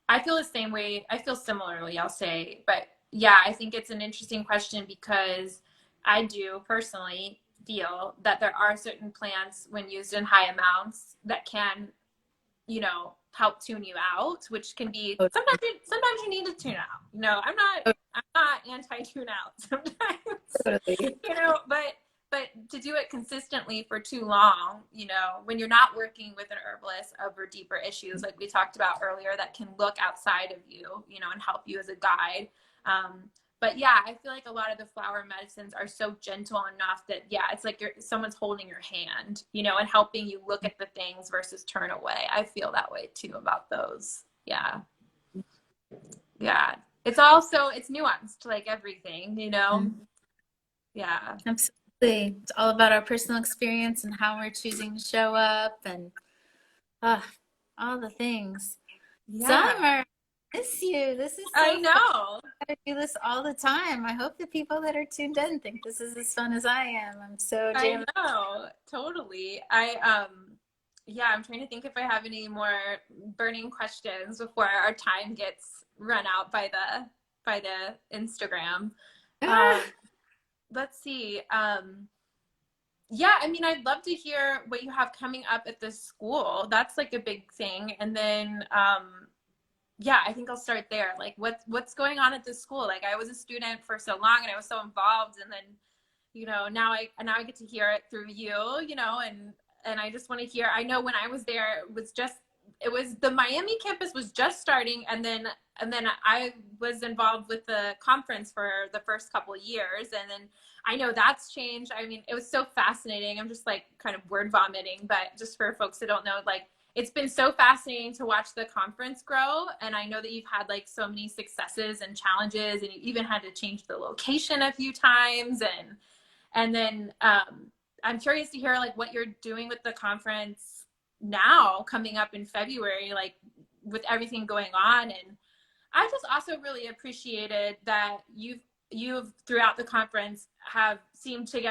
I feel the same way. I feel similarly, I'll say. But yeah, I think it's an interesting question because I do personally feel that there are certain plants, when used in high amounts, that can, help tune you out, which can be sometimes you need to tune out. I'm not anti tune out sometimes, Totally. but to do it consistently for too long, when you're not working with an herbalist over deeper issues like we talked about earlier that can look outside of you, and help you as a guide. But yeah, I feel like a lot of the flower medicines are so gentle enough that it's like someone's holding your hand, and helping you look at the things versus turn away. I feel that way too about those. Yeah. Yeah. It's nuanced like everything, Mm-hmm. Yeah. Absolutely. It's all about our personal experience and how we're choosing to show up and uh, all the things. Yeah. Summer, I miss you. This is I so fun. know. I do this all the time. I hope the people that are tuned in think this is as fun as I am. I'm so I jammed. know. Totally. Yeah, I'm trying to think if I have any more burning questions before our time gets run out by the Instagram. Um, Ah, let's see. Yeah, I mean, I'd love to hear what you have coming up at the school. That's like a big thing. And then yeah, I think I'll start there. Like what's going on at this school? Like I was a student for so long and I was so involved, and then now I get to hear it through you, and I just want to hear. I know when I was there, it was the Miami campus was just starting, and then I was involved with the conference for the first couple of years, and then I know that's changed. I mean, it was so fascinating. I'm just like kind of word vomiting, but just for folks that don't know, like it's been so fascinating to watch the conference grow. And I know that you've had like so many successes and challenges, and you even had to change the location a few times. And then I'm curious to hear like what you're doing with the conference now coming up in February, like with everything going on. And I just also really appreciated that you've throughout the conference have seemed to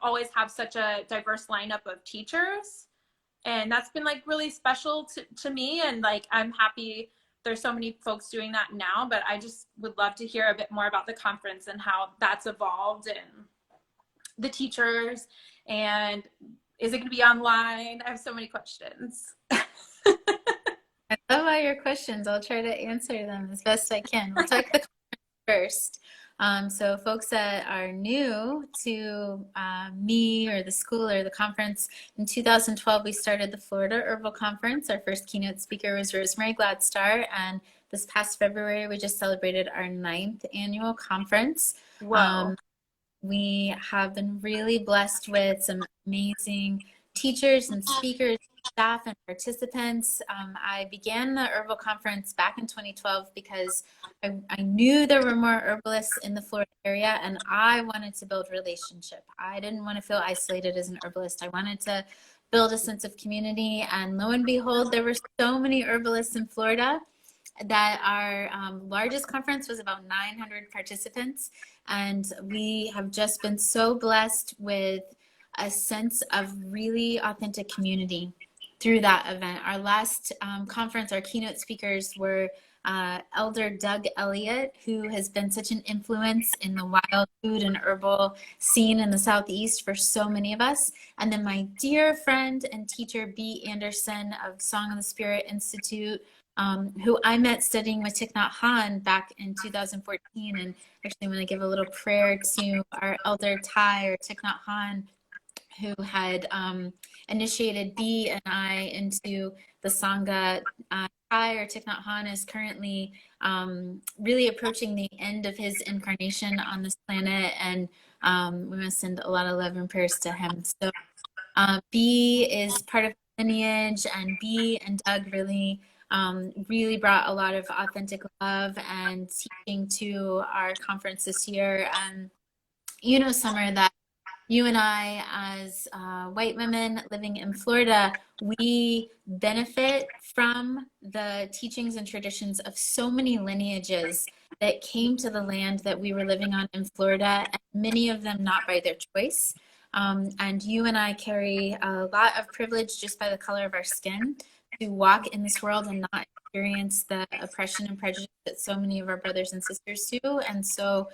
always have such a diverse lineup of teachers, and that's been like really special to me. And like I'm happy there's so many folks doing that now, but I just would love to hear a bit more about the conference and how that's evolved and the teachers, and is it going to be online? I have so many questions. I love all your questions. I'll try to answer them as best I can. We'll talk the first. So folks that are new to me or the school or the conference, in 2012, we started the Florida Herbal Conference. Our first keynote speaker was Rosemary Gladstar. And this past February, we just celebrated our 9th annual conference. Whoa. We have been really blessed with some amazing teachers and speakers, staff, and participants. I began the Herbal Conference back in 2012 because I knew there were more herbalists in the Florida area, and I wanted to build relationship. I didn't want to feel isolated as an herbalist. I wanted to build a sense of community, and lo and behold, there were so many herbalists in Florida that our largest conference was about 900 participants. And we have just been so blessed with a sense of really authentic community through that event. Our last conference, our keynote speakers were Elder Doug Elliott, who has been such an influence in the wild food and herbal scene in the Southeast for so many of us. And then my dear friend and teacher, B. Anderson of Song of the Spirit Institute, who I met studying with Thich Nhat Hanh back in 2014. And actually, I'm going to give a little prayer to our elder Thai, or Thich Nhat Hanh, who had initiated B and I into the Sangha. Thai, or Thich Nhat Hanh, is currently really approaching the end of his incarnation on this planet, and we want to send a lot of love and prayers to him. So B is part of the lineage, and B and Doug really brought a lot of authentic love and teaching to our conference this year. And you know, Summer, that you and I, as white women living in Florida, we benefit from the teachings and traditions of so many lineages that came to the land that we were living on in Florida, and many of them not by their choice. And you and I carry a lot of privilege just by the color of our skin to walk in this world and not experience the oppression and prejudice that so many of our brothers and sisters do. And so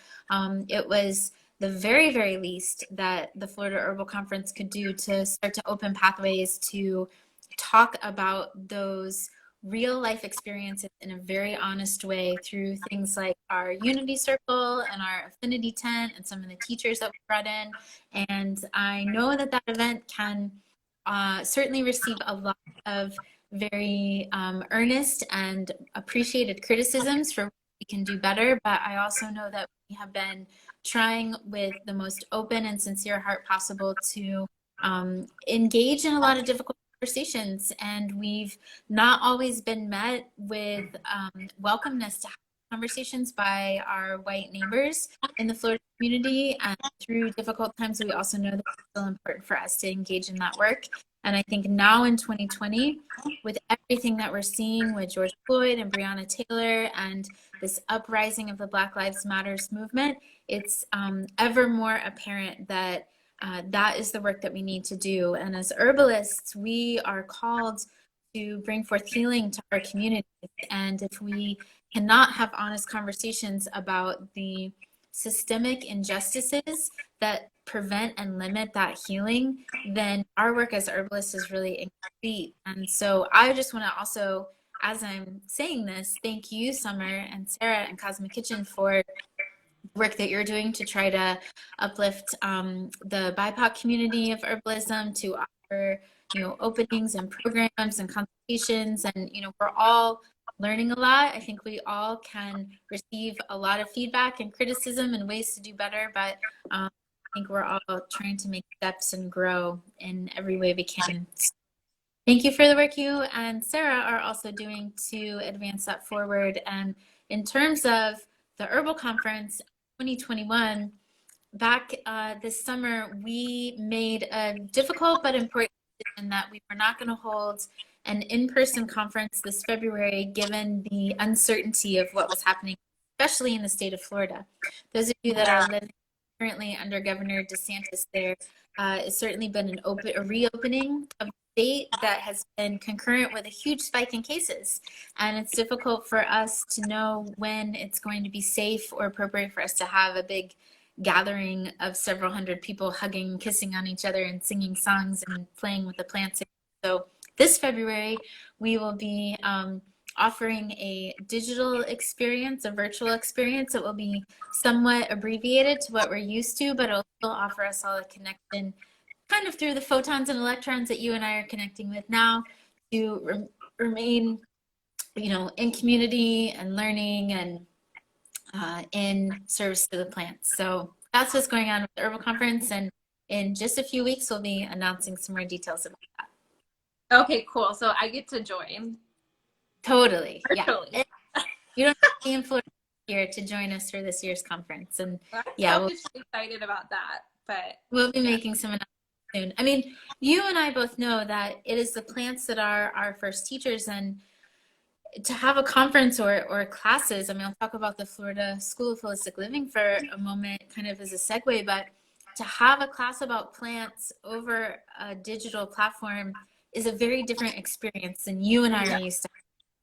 it was the very, very least that the Florida Herbal Conference could do to start to open pathways to talk about those real life experiences in a very honest way through things like our Unity Circle and our Affinity Tent and some of the teachers that we brought in. And I know that that event can certainly receive a lot of very earnest and appreciated criticisms for what we can do better, but I also know that we have been trying with the most open and sincere heart possible to engage in a lot of difficult conversations, and we've not always been met with welcomeness to have conversations by our white neighbors in the Florida community. And through difficult times, we also know that it's still important for us to engage in that work. And I think now in 2020, with everything that we're seeing with George Floyd and Breonna Taylor and this uprising of the Black Lives Matters movement, it's ever more apparent that that is the work that we need to do. And as herbalists, we are called to bring forth healing to our communities. And if we cannot have honest conversations about the systemic injustices that prevent and limit that healing, then our work as herbalists is really incomplete. And so I just want to also, as I'm saying this, thank you, Summer and Sarah and Cosmic Kitchen, for work that you're doing to try to uplift the BIPOC community of herbalism, to offer, openings and programs and consultations. And, we're all learning a lot. I think we all can receive a lot of feedback and criticism and ways to do better, but I think we're all trying to make steps and grow in every way we can. Thank you for the work you and Sarah are also doing to advance that forward. And in terms of the Herbal Conference 2021, back this summer, we made a difficult but important decision that we were not going to hold an in-person conference this February, given the uncertainty of what was happening, especially in the state of Florida. Those of you that are living currently under Governor DeSantis, there has certainly been a reopening of the state that has been concurrent with a huge spike in cases. And it's difficult for us to know when it's going to be safe or appropriate for us to have a big gathering of several hundred people hugging, kissing on each other, and singing songs and playing with the plants. So this February, we will be offering a digital experience, a virtual experience that will be somewhat abbreviated to what we're used to, but it'll still offer us all a connection kind of through the photons and electrons that you and I are connecting with now, to remain, in community and learning and in service to the plants. So that's what's going on with the Herbal Conference, and in just a few weeks, we'll be announcing some more details about that. Okay, cool. So I get to join. Totally. Virtually. Yeah. You don't have to be in Florida here to join us for this year's conference. And I'm excited about that. But we'll be making some announcements soon. I mean, you and I both know that it is the plants that are our first teachers, and to have a conference or classes, I mean, I'll talk about the Florida School of Holistic Living for a moment, kind of as a segue, but to have a class about plants over a digital platform is a very different experience than you and I are used to.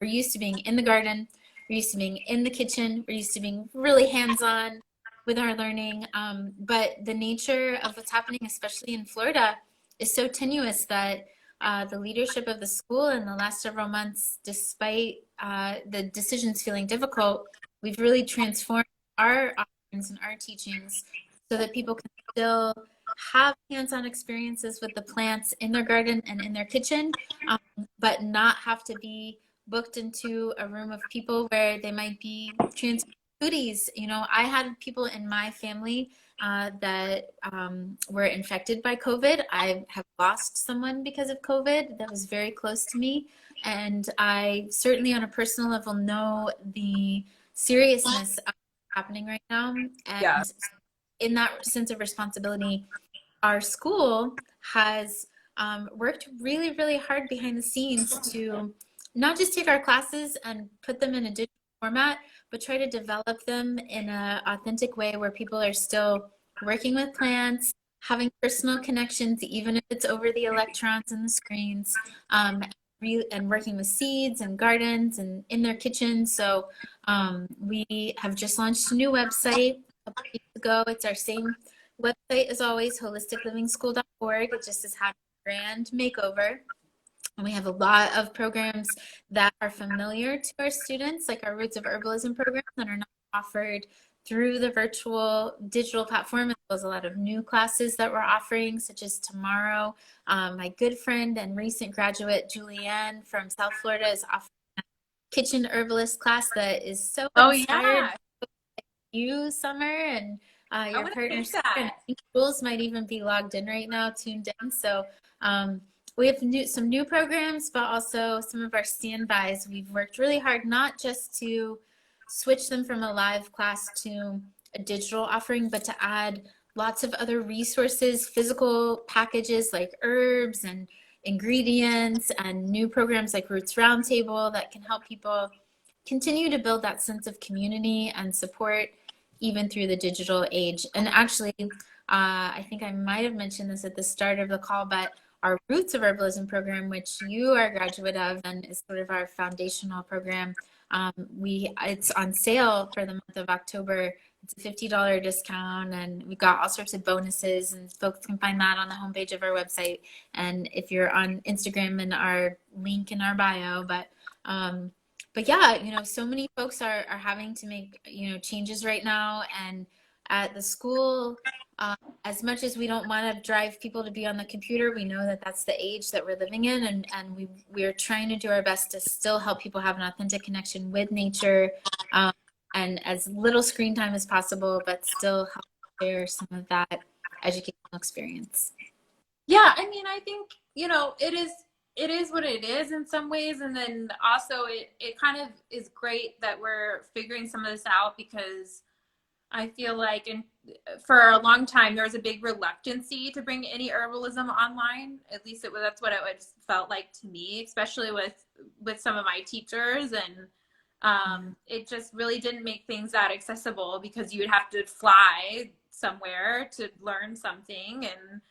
We're used to being in the garden, we're used to being in the kitchen, we're used to being really hands-on with our learning, but the nature of what's happening, especially in Florida, is so tenuous that the leadership of the school in the last several months, despite the decisions feeling difficult, we've really transformed our offerings and our teachings so that people can still have hands-on experiences with the plants in their garden and in their kitchen, but not have to be booked into a room of people where they might be transmitting foodies. You know, I had people in my family that were infected by COVID. I have lost someone because of COVID that was very close to me. And I certainly, on a personal level, know the seriousness of what's happening right now. Yeah. And in that sense of responsibility, our school has worked really, really hard behind the scenes to not just take our classes and put them in a digital format, but try to develop them in an authentic way where people are still working with plants, having personal connections, even if it's over the electrons and the screens, and working with seeds and gardens and in their kitchens. So we have just launched a new website a couple weeks ago. It's our same website as always, holisticlivingschool.org. It just has had a grand makeover. And we have a lot of programs that are familiar to our students, like our Roots of Herbalism program, that are not offered through the virtual digital platform, as well as a lot of new classes that we're offering, such as tomorrow. My good friend and recent graduate, Julianne from South Florida, is offering a kitchen herbalist class that is so inspired by you, Summer, and your partners. And I think Jules might even be logged in right now, tuned in. So we have some new programs, but also some of our standbys. We've worked really hard, not just to switch them from a live class to a digital offering, but to add lots of other resources, physical packages like herbs and ingredients, and new programs like Roots Roundtable that can help people continue to build that sense of community and support even through the digital age. And actually, I think I might have mentioned this at the start of the call, but our Roots of Herbalism program, which you are a graduate of and is sort of our foundational program, it's on sale for the month of October. It's a $50 discount, and we got all sorts of bonuses, and folks can find that on the homepage of our website. And if you're on Instagram, in our link in our bio, but yeah, you know, so many folks are having to make, you know, changes right now. And at the school, as much as we don't want to drive people to be on the computer, we know that that's the age that we're living in, and we're trying to do our best to still help people have an authentic connection with nature, and as little screen time as possible, but still help share some of that educational experience. Yeah, I mean, I think, you know, it is what it is in some ways, and then also it kind of is great that we're figuring some of this out, because I feel like for a long time there was a big reluctancy to bring any herbalism online. At least that's what it felt like to me, especially with some of my teachers, and it just really didn't make things that accessible, because you would have to fly somewhere to learn something, and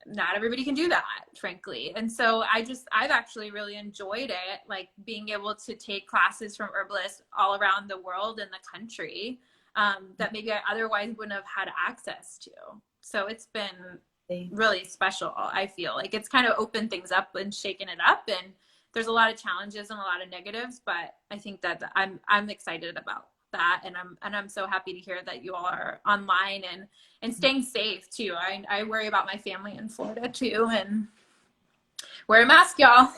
not everybody can do that, frankly. And so I've actually really enjoyed it, like being able to take classes from herbalists all around the world and the country, that maybe I otherwise wouldn't have had access to. So it's been really special. I feel like it's kind of opened things up and shaken it up, and there's a lot of challenges and a lot of negatives, but I think that I'm excited about that, and I'm so happy to hear that you all are online and staying safe too. I worry about my family in Florida too, and wear a mask, y'all.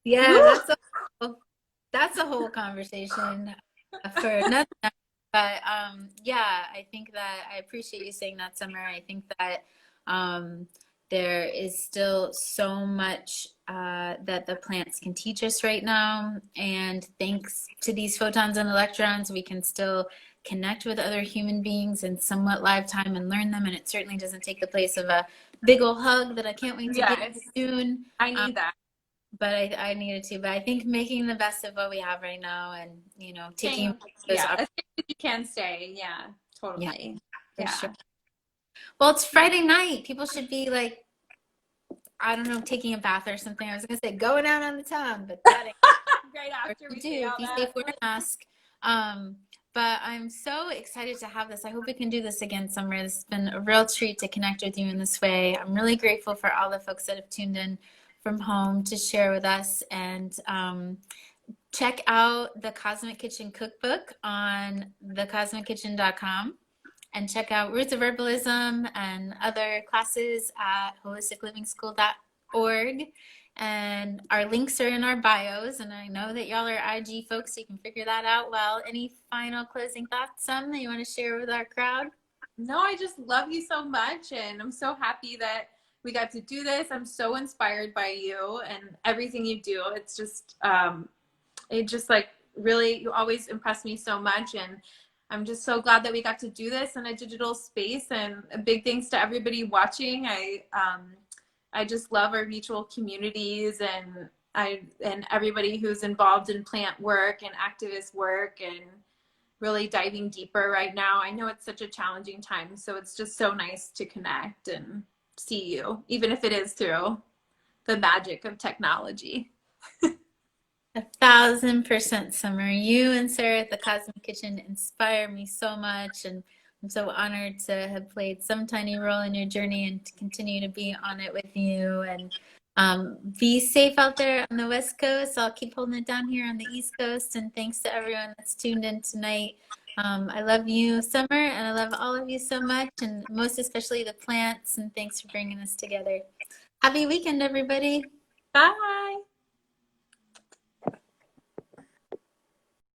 Yeah, that's a whole conversation for another night. But yeah, I think that I appreciate you saying that, Summer. I think that there is still so much that the plants can teach us right now. And thanks to these photons and electrons, we can still connect with other human beings in somewhat live time and learn them. And it certainly doesn't take the place of a big old hug that I can't wait to get soon. I need that. But I needed to. But I think making the best of what we have right now, and, you know, taking those as you can stay. Yeah, totally. Yeah, for sure. Well, it's Friday night. People should be like, I don't know, taking a bath or something. I was gonna say going out on the town, but that ain't right after we do. Be safe, wear a mask. but I'm so excited to have this. I hope we can do this again, Summer. This has been a real treat to connect with you in this way. I'm really grateful for all the folks that have tuned in from home to share with us. And check out the Cosmic Kitchen Cookbook on thecosmickitchen.com. And check out Roots of Herbalism and other classes at holisticlivingschool.org. And our links are in our bios. And I know that y'all are IG folks, so you can figure that out well. Any final closing thoughts, Sam, that you want to share with our crowd? No, I just love you so much. And I'm so happy that we got to do this. I'm so inspired by you and everything you do. It's just, it just like really, you always impress me so much. And I'm just so glad that we got to do this in a digital space, and a big thanks to everybody watching. I just love our mutual communities, and everybody who's involved in plant work and activist work and really diving deeper right now. I know it's such a challenging time, so it's just so nice to connect and see you, even if it is through the magic of technology. 1,000%, Summer. You and Sarah at the Cosmic Kitchen inspire me so much, and I'm so honored to have played some tiny role in your journey and to continue to be on it with you. And be safe out there on the West Coast. I'll keep holding it down here on the East Coast. And thanks to everyone that's tuned in tonight. I love you, Summer, and I love all of you so much, and most especially the plants. And thanks for bringing us together. Happy weekend, everybody. Bye.